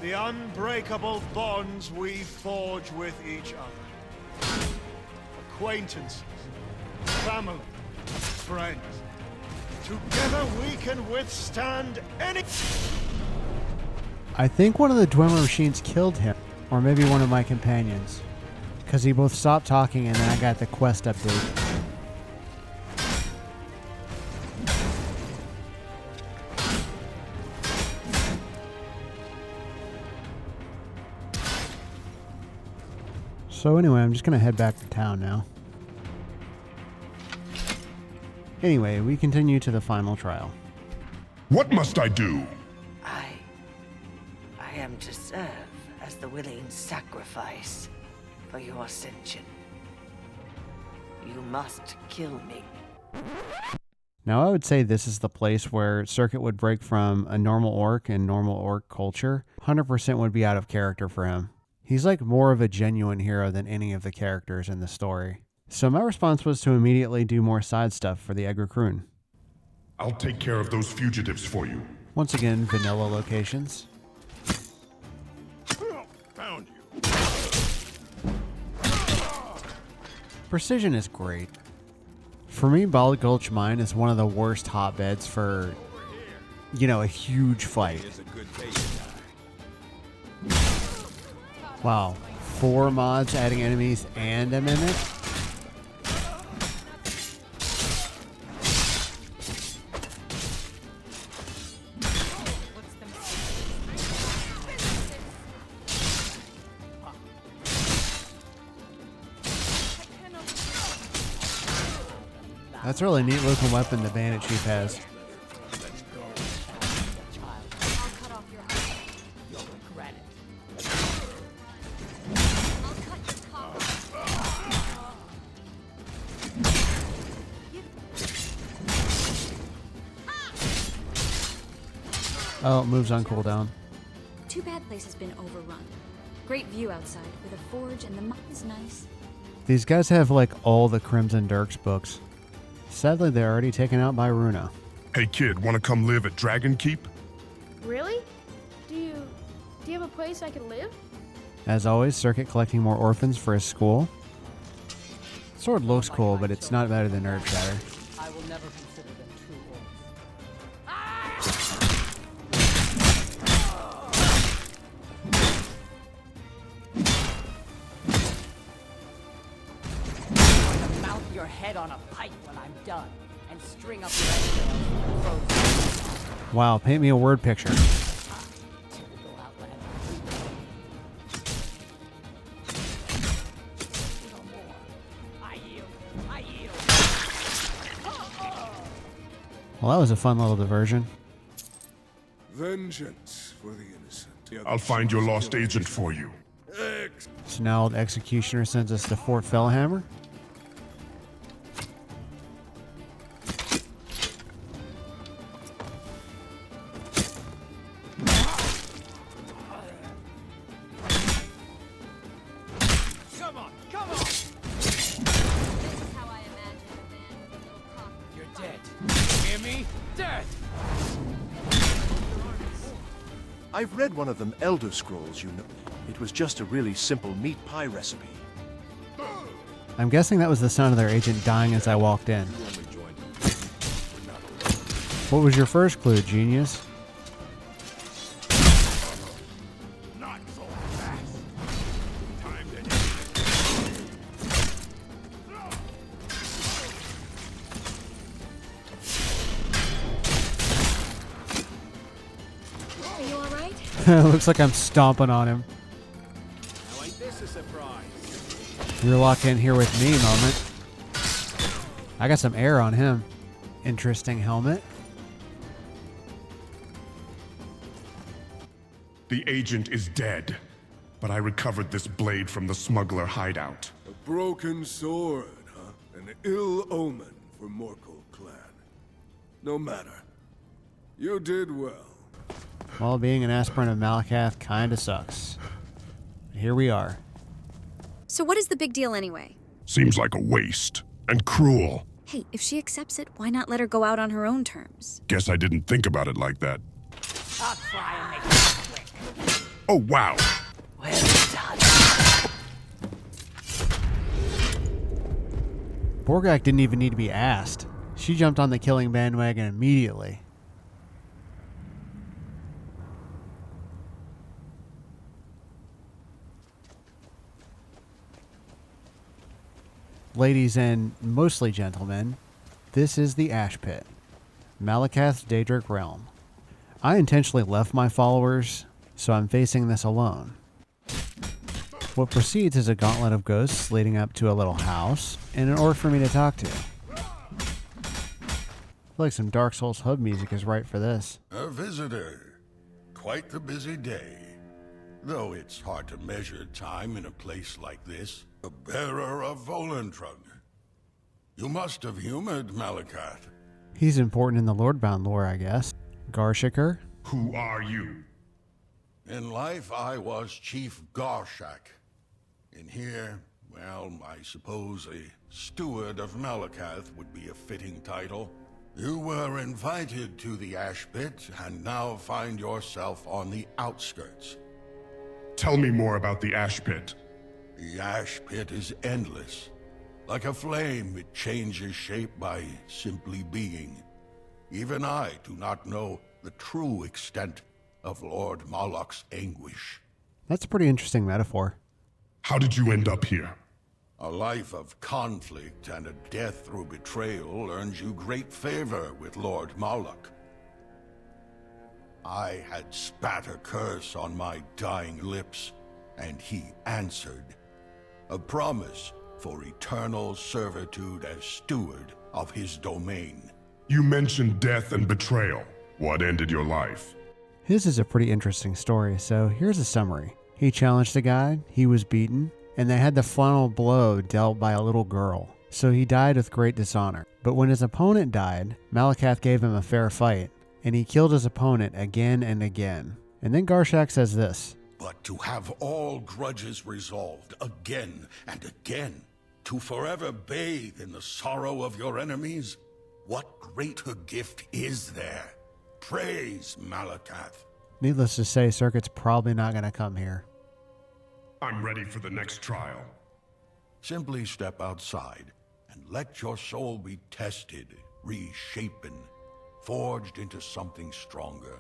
The unbreakable bonds we forge with each other. Acquaintances, family, friends. Together we can withstand any... I think one of the Dwemer machines killed him, or maybe one of my companions, because he both stopped talking and then I got the quest update. So anyway, I'm just going to head back to town now. Anyway, we continue to the final trial. What must I do? I am to serve as the willing sacrifice for your ascension. You must kill me. Now I would say this is the place where Serket would break from a normal orc and normal orc culture. 100% would be out of character for him. He's like more of a genuine hero than any of the characters in the story. So my response was to immediately do more side stuff for the Agra Crun. I'll take care of those fugitives for you. Once again, vanilla locations. Found you. Precision is great. For me, Bald Gulch Mine is one of the worst hotbeds for, you know, a huge fight. Wow, 4 mods adding enemies and a mimic? That's a really neat looking weapon the Bandit Chief has. Oh, it moves on cooldown. Too bad place has been overrun. Great view outside with a forge and the mine is nice. These guys have like all the Crimson Dirks books. Sadly, they're already taken out by Runa. Hey kid, wanna come live at Dragon Keep? Really? Do you have a place I can live? As always, Serket collecting more orphans for his school. Sword looks cool, but it's not better than Nerve Shatter. I will never consider them true orcs. Mount your head on a pike when I'm done, and string up your entrails. Wow, paint me a word picture. Well, that was a fun little diversion. Vengeance for the innocent. I'll find your lost agent for you. So now the Executioner sends us to Fort Fellhammer. I've read one of them Elder Scrolls, you know. It was just a really simple meat pie recipe. I'm guessing that was the sound of their agent dying as I walked in. What was your first clue, genius? Not so fast. Time to Are you alright? Looks like I'm stomping on him. Now ain't this a surprise? You're locked in here with me, moment. I got some air on him. Interesting helmet. The agent is dead, but I recovered this blade from the smuggler hideout. A broken sword, huh? An ill omen for Morkel clan. No matter. You did well. Well, being an aspirant of Malakath kinda sucks. Here we are. So what is the big deal anyway? Seems like a waste. And cruel. Hey, if she accepts it, why not let her go out on her own terms? Guess I didn't think about it like that. I'll try and make it quick. Oh, wow. Well done. Borgak didn't even need to be asked. She jumped on the killing bandwagon immediately. Ladies and mostly gentlemen, this is the Ashpit, Malakath's Daedric realm. I intentionally left my followers, so I'm facing this alone. What precedes is a gauntlet of ghosts leading up to a little house and an orc for me to talk to. I feel like some Dark Souls hub music is right for this. A visitor. Quite the busy day. Though it's hard to measure time in a place like this. A bearer of Volentrug. You must have humored Malakath. He's important in the Lordbound lore, I guess. Garshiker? Who are you? In life, I was Chief Garshak. In here, well, I suppose a steward of Malakath would be a fitting title. You were invited to the Ashpit, and now find yourself on the outskirts. Tell me more about the Ashpit. The Ashpit is endless. Like a flame, it changes shape by simply being. Even I do not know the true extent of Lord Moloch's anguish. That's a pretty interesting metaphor. How did you end up here? A life of conflict and a death through betrayal earns you great favor with Lord Moloch. I had spat a curse on my dying lips, and he answered. A promise for eternal servitude as steward of his domain. You mentioned death and betrayal. What ended your life? His is a pretty interesting story, so here's a summary. He challenged a guy, he was beaten, and they had the final blow dealt by a little girl. So he died with great dishonor. But when his opponent died, Malakath gave him a fair fight, and he killed his opponent again and again. And then Garshak says this. But to have all grudges resolved again and again, to forever bathe in the sorrow of your enemies, what greater gift is there? Praise Malakath. Needless to say, Serket's probably not going to come here. I'm ready for the next trial. Simply step outside and let your soul be tested, reshapen, forged into something stronger.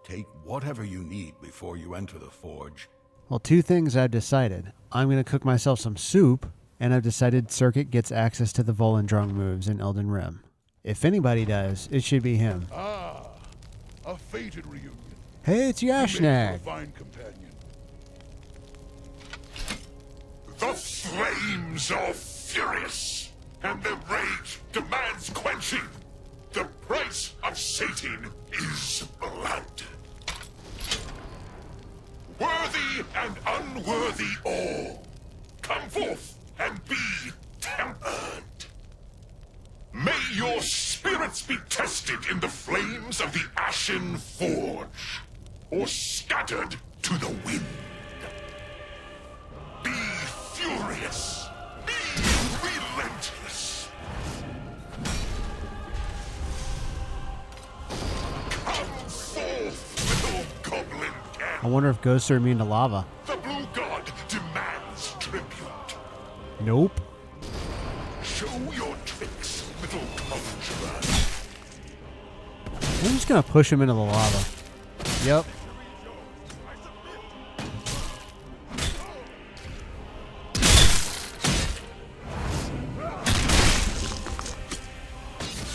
Take whatever you need before you enter the forge. Well, two things I've decided. I'm going to cook myself some soup, and I've decided Serket gets access to the Volendrung moves in Elden Rim. If anybody does, it should be him. Ah, a fated reunion. Hey, it's Yashnag. Fine companion. The flames are furious, and their rage demands quenching. The price of Satan is blood. Worthy and unworthy all, come forth and be tempered. May your spirits be tested in the flames of the Ashen Forge, or scattered to the wind. Be furious. Be relentless. Come forth, little goblin cat. I wonder if ghosts are immune to lava. The Blue God demands tribute. Nope. Show your tricks, little conjurer. I'm just going to push him into the lava. Yep.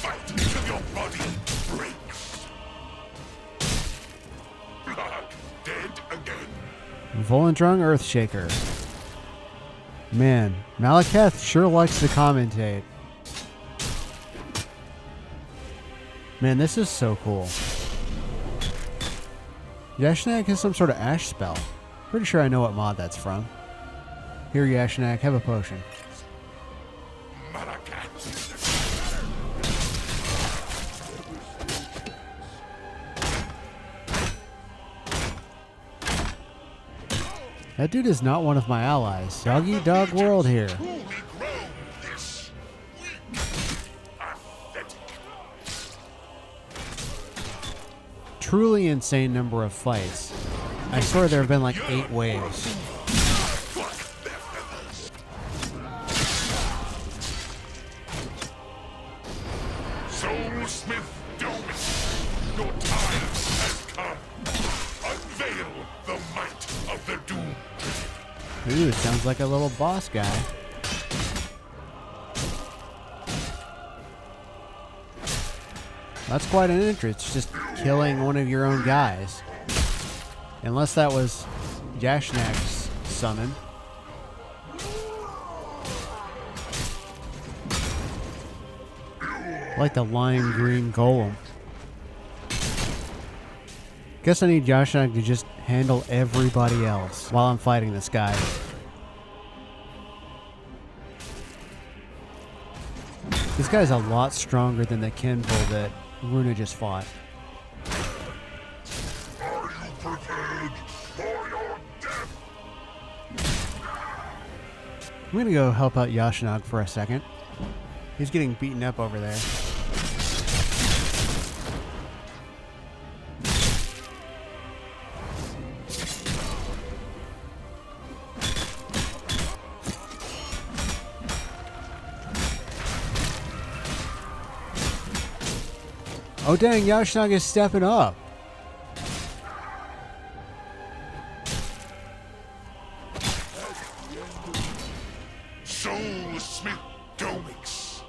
Fight till your body breaks. Blood dead again. Volendrung Earthshaker. Man, Malakath sure likes to commentate. Man, this is so cool. Yashnag has some sort of ash spell. Pretty sure I know what mod that's from. Here, Yashnag, have a potion. That dude is not one of my allies. Doggy dog world here. Truly insane number of fights. I swear there have been like 8 waves. Smith Doman, your time has come. Unveil the might of the Doom. Ooh, it sounds like a little boss guy. That's quite an entrance, just killing one of your own guys. Unless that was Jashnag's summon. Like the lime green golem. Guess I need Jashnag to just handle everybody else while I'm fighting this guy. This guy's a lot stronger than the Kinvil that Runa just fought. Are you prepared for your death? I'm gonna go help out Jashnag for a second. He's getting beaten up over there. Oh dang, Jashnag is stepping up. Soulsmith Domix,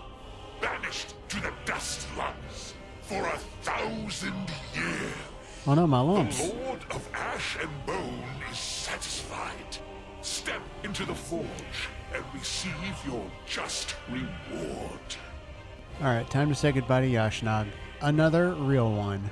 banished to the dust lungs for 1,000 years. Oh no, my lumps. The Lord of Ash and Bone is satisfied. Step into the forge and receive your just reward. Alright, time to say goodbye to Jashnag. Another real one.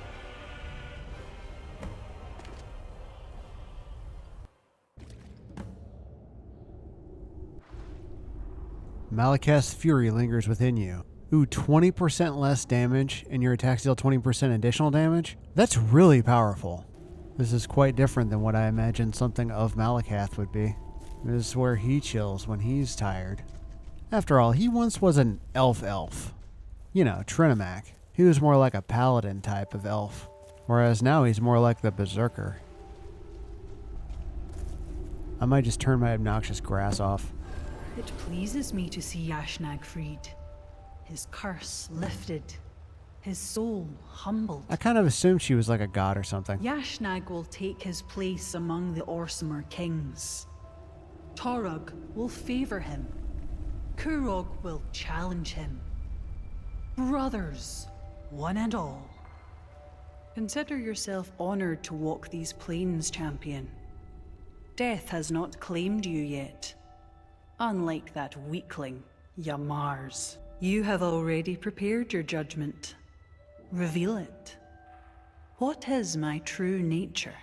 Malakath's fury lingers within you. Ooh, 20% less damage and your attacks deal 20% additional damage? That's really powerful. This is quite different than what I imagined something of Malakath would be. This is where he chills when he's tired. After all, he once was an elf. You know, Trinimac. He was more like a paladin type of elf, whereas now he's more like the berserker. I might just turn my obnoxious grass off. It pleases me to see Jashnag freed. His curse lifted. His soul humbled. I kind of assumed she was like a god or something. Jashnag will take his place among the Orcimer kings. Torug will favor him. Kurog will challenge him. Brothers, one and all. Consider yourself honored to walk these plains, champion. Death has not claimed you yet. Unlike that weakling, Yamars. You have already prepared your judgment. Reveal it. What is my true nature?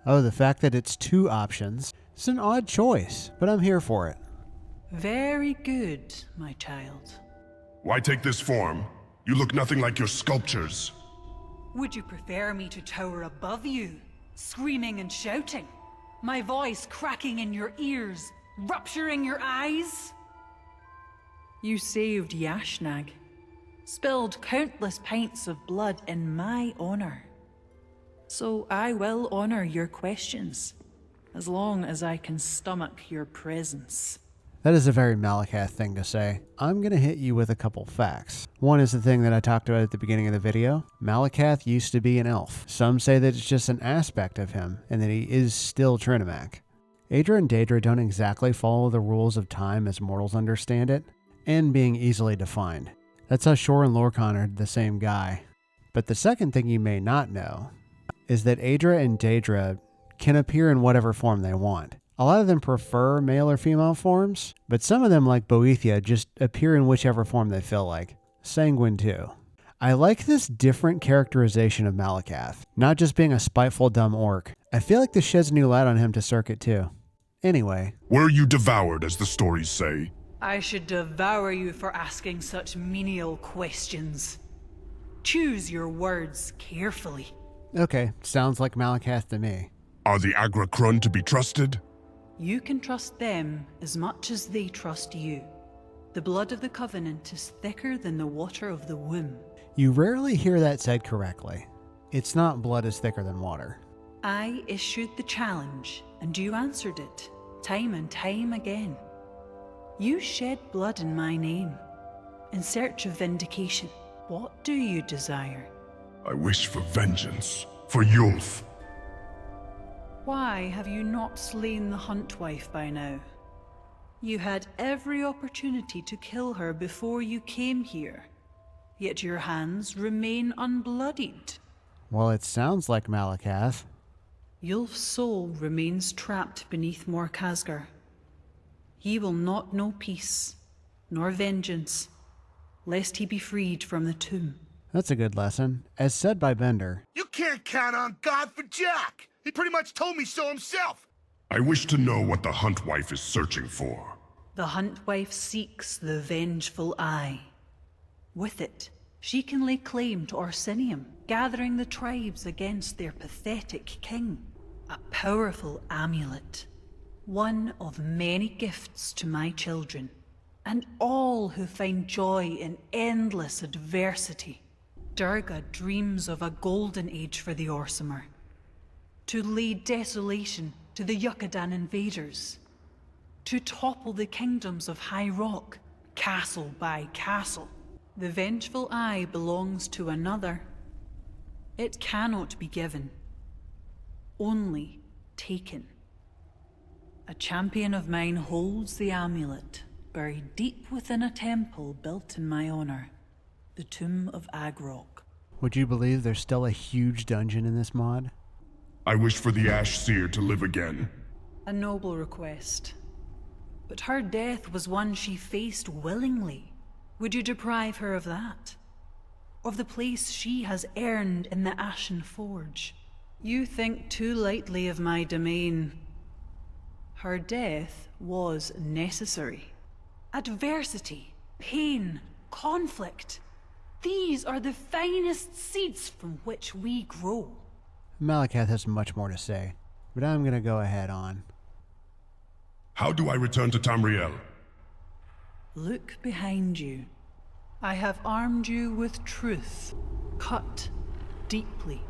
Oh, the fact that it's two options. It's an odd choice, but I'm here for it. Very good, my child. Why take this form? You look nothing like your sculptures. Would you prefer me to tower above you, screaming and shouting? My voice cracking in your ears, rupturing your eyes? You saved Jashnag, spilled countless pints of blood in my honor. So I will honor your questions, as long as I can stomach your presence. That is a very Malakath thing to say. I'm going to hit you with a couple facts. One is the thing that I talked about at the beginning of the video. Malakath used to be an elf. Some say that it's just an aspect of him, and that he is still Trinimac. Adra and Daedra don't exactly follow the rules of time as mortals understand it, and being easily defined. That's how Shor and Lorkhan are the same guy. But the second thing you may not know is that Adra and Daedra can appear in whatever form they want. A lot of them prefer male or female forms, but some of them, like Boethia, just appear in whichever form they feel like. Sanguine too. I like this different characterization of Malakath, not just being a spiteful dumb orc. I feel like this sheds new light on him to Serket too. Anyway. Were you devoured, as the stories say? I should devour you for asking such menial questions. Choose your words carefully. Okay, sounds like Malakath to me. Are the Agra Crun to be trusted? You can trust them as much as they trust you. The blood of the Covenant is thicker than the water of the womb. You rarely hear that said correctly. It's not blood is thicker than water. I issued the challenge, and you answered it, time and time again. You shed blood in my name, in search of vindication. What do you desire? I wish for vengeance, for Yulf. Why have you not slain the Huntwife by now? You had every opportunity to kill her before you came here, yet your hands remain unbloodied. Well, it sounds like Malakath. Yulf's soul remains trapped beneath Khazgur. He will not know peace, nor vengeance, lest he be freed from the tomb. That's a good lesson. As said by Bender, You can't count on God for Jack! He pretty much told me so himself! I wish to know what the Huntwife is searching for. The Huntwife seeks the Vengeful Eye. With it, she can lay claim to Orsinium, gathering the tribes against their pathetic king. A powerful amulet. One of many gifts to my children, and all who find joy in endless adversity. Durga dreams of a golden age for the Orcimer, to lay desolation to the Yucatan invaders, to topple the kingdoms of High Rock, castle by castle. The Vengeful Eye belongs to another. It cannot be given, only taken. A champion of mine holds the amulet, buried deep within a temple built in my honor, the Tomb of Agra. would you believe there's still a huge dungeon in this mod? I wish for the Ash Seer to live again. A noble request. But her death was one she faced willingly. Would you deprive her of that? Of the place she has earned in the Ashen Forge? You think too lightly of my domain. Her death was necessary. Adversity, pain, conflict. These are the finest seeds from which we grow. Malakath has much more to say, but I'm gonna go ahead on. How do I return to Tamriel? Look behind you. I have armed you with truth, cut deeply.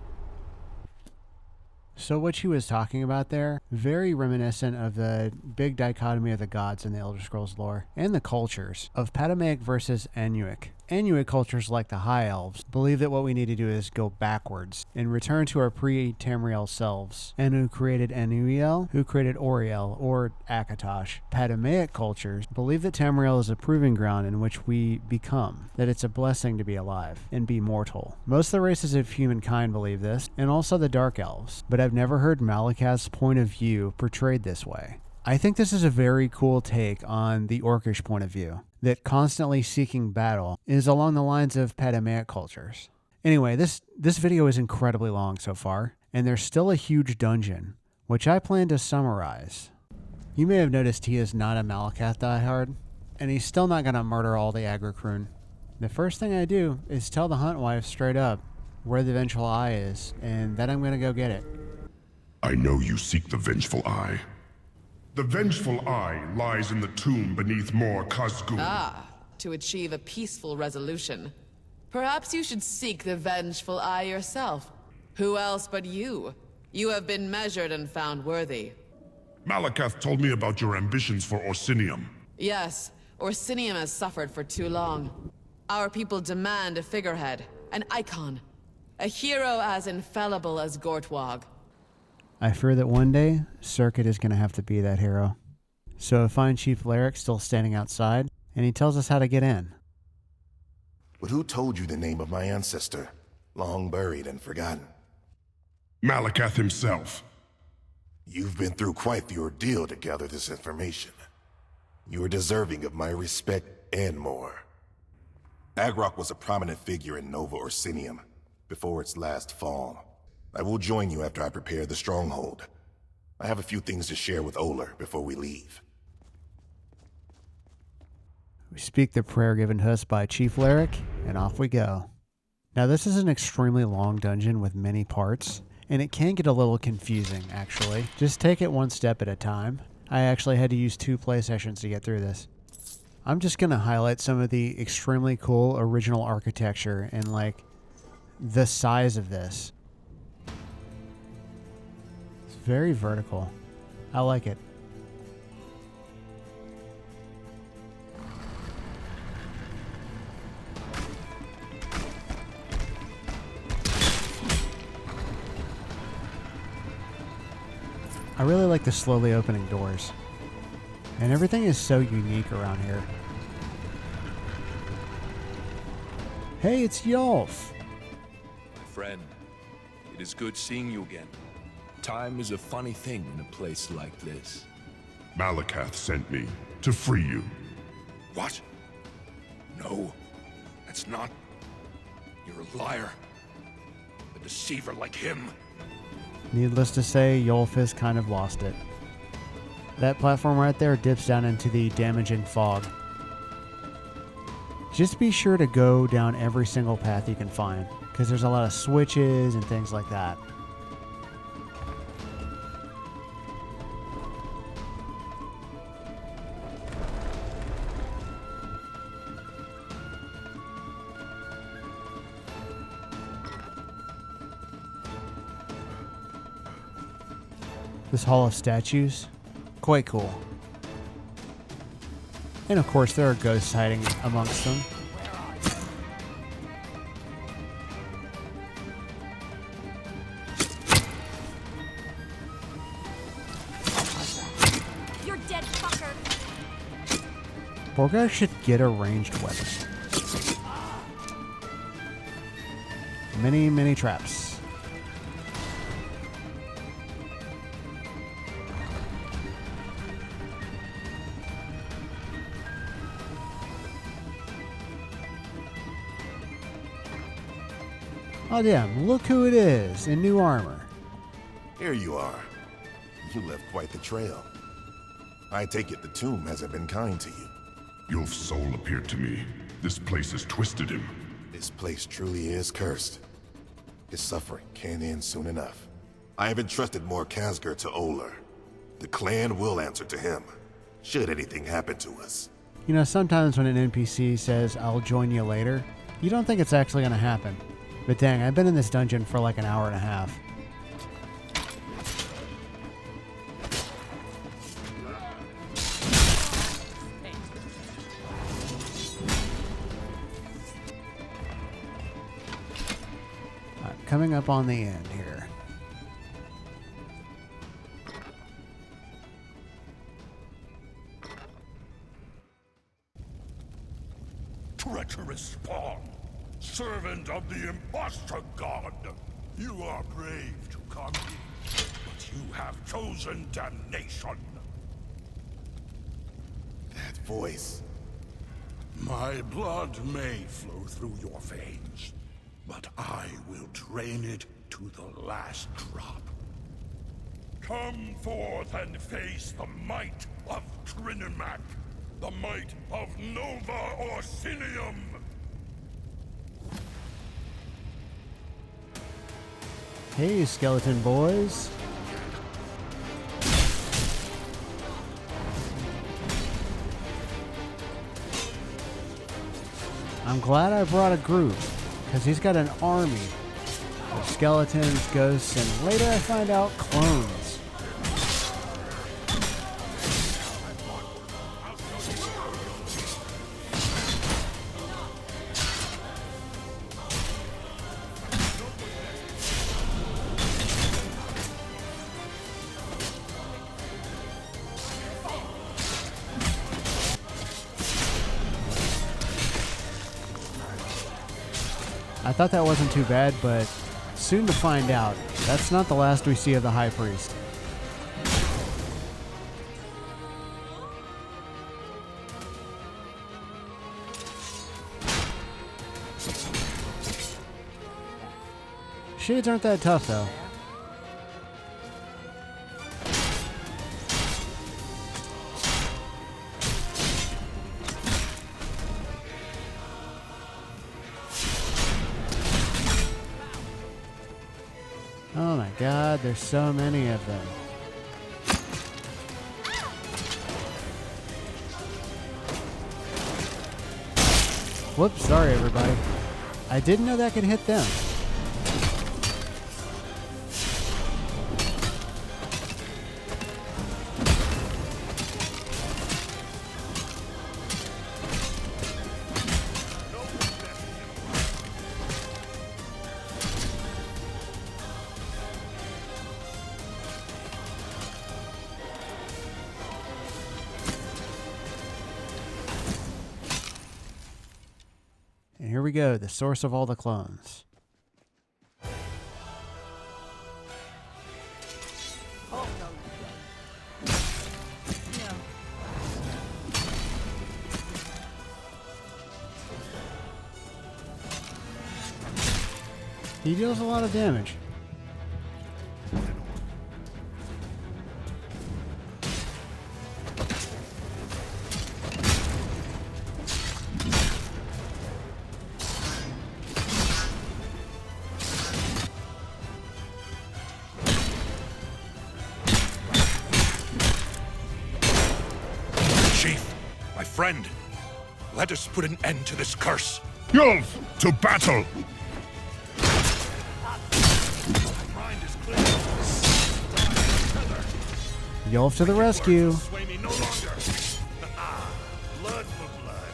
So what she was talking about there, very reminiscent of the big dichotomy of the gods in the Elder Scrolls lore, and the cultures of Patamaic versus Enuic. Enuic cultures, like the High Elves, believe that what we need to do is go backwards and return to our pre-Tamriel selves. Enu created Enuiel, who created Auriel, or Akatosh. Patamaic cultures believe that Tamriel is a proving ground in which we become, that it's a blessing to be alive and be mortal. Most of the races of humankind believe this, and also the Dark Elves, but I've never heard Malakath's point of view portrayed this way. I think this is a very cool take on the Orcish point of view, that constantly seeking battle is along the lines of Patamaic cultures. Anyway, this video is incredibly long so far, and there's still a huge dungeon, which I plan to summarize. You may have noticed he is not a Malakath diehard, and he's still not going to murder all the Agra Crun. The first thing I do is tell the Huntwife straight up where the Vengeful Eye is, and then I'm going to go get it. I know you seek the Vengeful Eye. The Vengeful Eye lies in the tomb beneath Khazgur. Ah, to achieve a peaceful resolution. Perhaps you should seek the Vengeful Eye yourself. Who else but you? You have been measured and found worthy. Malakath told me about your ambitions for Orsinium. Yes, Orsinium has suffered for too long. Our people demand a figurehead, an icon. A hero as infallible as Gortwag. I fear that one day, Serket is going to have to be that hero. So I find Chief Larrick still standing outside, and he tells us how to get in. But who told you the name of my ancestor? Long buried and forgotten. Malakath himself. You've been through quite the ordeal to gather this information. You are deserving of my respect and more. Agrok was a prominent figure in Nova Orsinium before its last fall. I will join you after I prepare the stronghold. I have a few things to share with Oler before we leave. We speak the prayer given to us by Chief Larrick, and off we go. Now this is an extremely long dungeon with many parts, and it can get a little confusing, actually. Just take it one step at a time. I actually had to use 2 play sessions to get through this. I'm just going to highlight some of the extremely cool original architecture and, like, the size of this. It's very vertical. I like it. I really like the slowly opening doors. And everything is so unique around here. Hey, it's Yulf! My friend, it is good seeing you again. Time is a funny thing in a place like this. Malakath sent me to free you. What? No, that's not. You're a liar. A deceiver like him. Needless to say, Yulf has kind of lost it. That platform right there dips down into the damaging fog. Just be sure to go down every single path you can find, because there's a lot of switches and things like that. This Hall of Statues, quite cool. And of course there are ghosts hiding amongst them. You're dead, fucker. Poor guy should get a ranged weapon. Many, many traps. Oh damn, look who it is in new armor. Here you are. You left quite the trail. I take it the tomb hasn't been kind to you. Yulf's soul appeared to me. This place has twisted him. This place truly is cursed. His suffering can't end soon enough. I have entrusted more Khazgur to Oler. The clan will answer to him, should anything happen to us. You know, sometimes when an NPC says, "I'll join you later," you don't think it's actually going to happen. But dang, I've been in this dungeon for like an hour and a half. Coming up on the end here. Treacherous spawn! Servant of the impostor god! You are brave to come here, but you have chosen damnation. That voice. My blood may flow through your veins, but I will drain it to the last drop. Come forth and face the might of Trinimac, the might of Nova Orsinium! Hey, skeleton boys. I'm glad I brought a group, because he's got an army of skeletons, ghosts, and later I find out clones. I thought that wasn't too bad, but soon to find out, that's not the last we see of the High Priest. Shades aren't that tough, though. Oh my god, there's so many of them. Whoops, sorry everybody. I didn't know that could hit them. we go, the source of all the clones. He deals a lot of damage. Chief, my friend, let us put an end to this curse. Yulf, to battle! Yulf to the rescue. Sway me no longer. Blood for blood.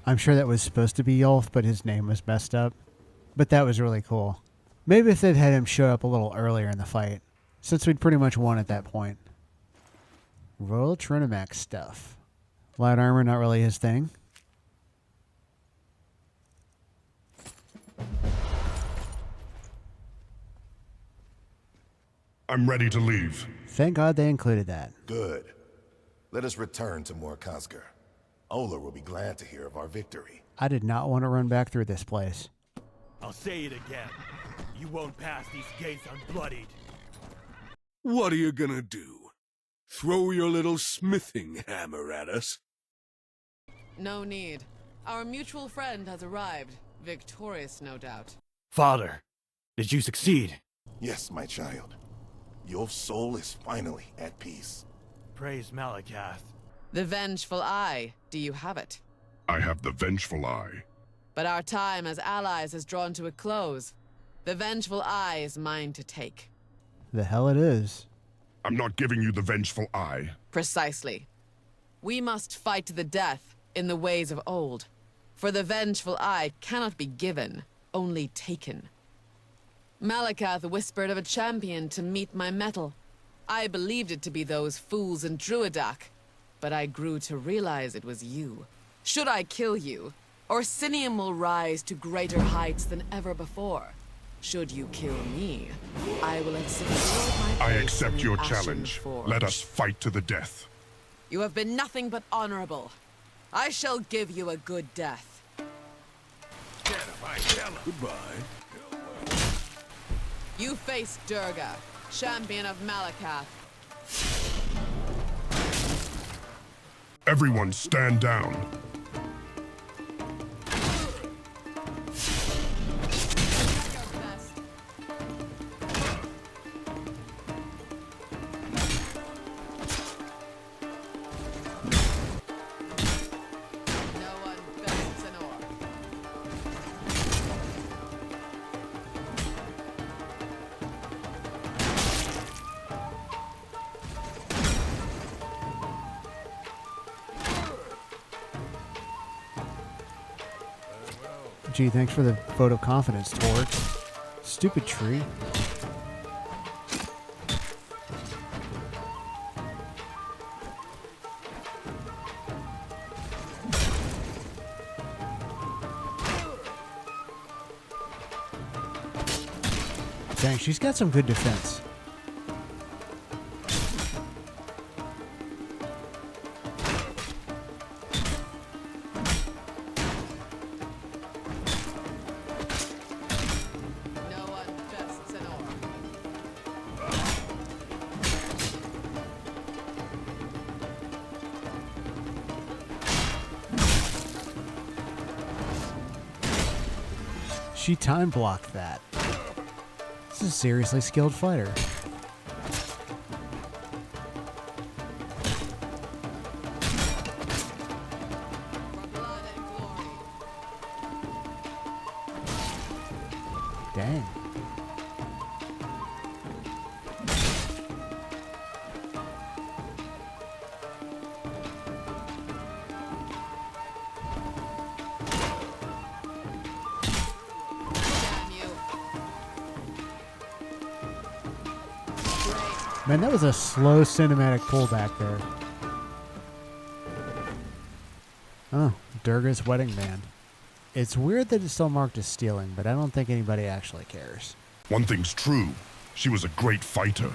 I'm sure that was supposed to be Yulf, but his name was messed up. But that was really cool. Maybe if they'd had him show up a little earlier in the fight, since we'd pretty much won at that point. Royal Trinimax stuff. Light armor, not really his thing. I'm ready to leave. Thank God they included that. Good. Let us return to more Khazgur. Ola will be glad to hear of our victory. I did not want to run back through this place. I'll say it again. You won't pass these gates unbloodied. What are you gonna do? Throw your little smithing hammer at us? No need. Our mutual friend has arrived. Victorious, no doubt. Father, did you succeed? Yes, my child. Your soul is finally at peace. Praise Malakath. The Vengeful Eye. Do you have it? I have the Vengeful Eye. But our time as allies has drawn to a close. The Vengeful Eye is mine to take. The hell it is. I'm not giving you the Vengeful Eye. Precisely. We must fight to the death in the ways of old. For the Vengeful Eye cannot be given, only taken. Malakath whispered of a champion to meet my mettle. I believed it to be those fools in Druidak, but I grew to realize it was you. Should I kill you, Orsinium will rise to greater heights than ever before. Should you kill me, I will have secured my I place accept in your the Ashen challenge. Forge. Let us fight to the death. You have been nothing but honorable. I shall give you a good death. Goodbye. You face Durga, champion of Malakath. Everyone stand down. Gee, thanks for the vote of confidence, Torch. Stupid tree. Dang, she's got some good defense. She time blocked that. This is a seriously skilled fighter. Dang. Man, that was a slow cinematic pullback there. Oh, Durga's wedding band. It's weird that it's still marked as stealing, but I don't think anybody actually cares. One thing's true. She was a great fighter.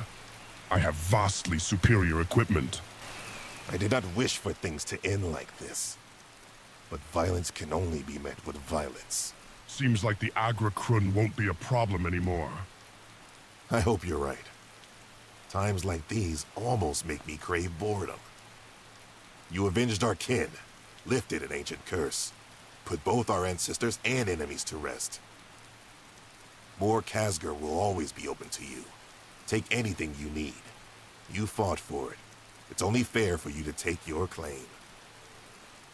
I have vastly superior equipment. I did not wish for things to end like this. But violence can only be met with violence. Seems like the Agra Crun won't be a problem anymore. I hope you're right. Times like these almost make me crave boredom. You avenged our kin, lifted an ancient curse, put both our ancestors and enemies to rest. More Khazgur will always be open to you. Take anything you need. You fought for it. It's only fair for you to take your claim.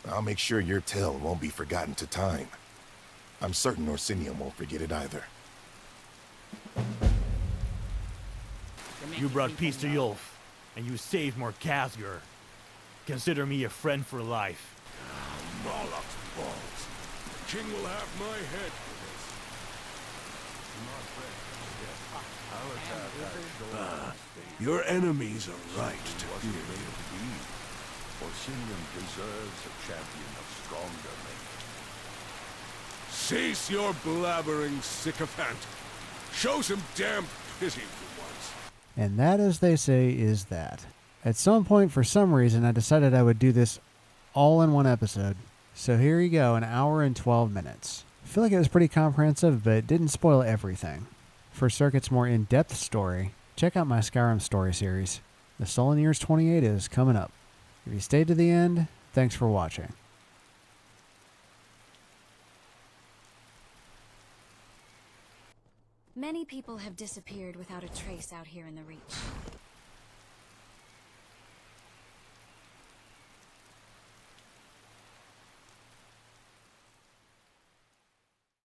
I'll make sure your tale won't be forgotten to time. I'm certain Orsinium won't forget it either. You brought peace to Yulf, and you saved more Khazgur. Consider me a friend for life. Bollocks balls. The king will have my head for this. Your enemies are right to fear you. Orsinium deserves a champion of stronger make. Cease your blabbering, sycophant. Show some damn pity for once. And that, as they say, is that. At some point, for some reason, I decided I would do this all in one episode. So here you go, an hour and 12 minutes. I feel like it was pretty comprehensive, but it didn't spoil everything. For Serket's more in-depth story, check out my Skyrim story series. The Stolen Years 28 is coming up. If you stayed to the end, thanks for watching. Many people have disappeared without a trace out here in the Reach.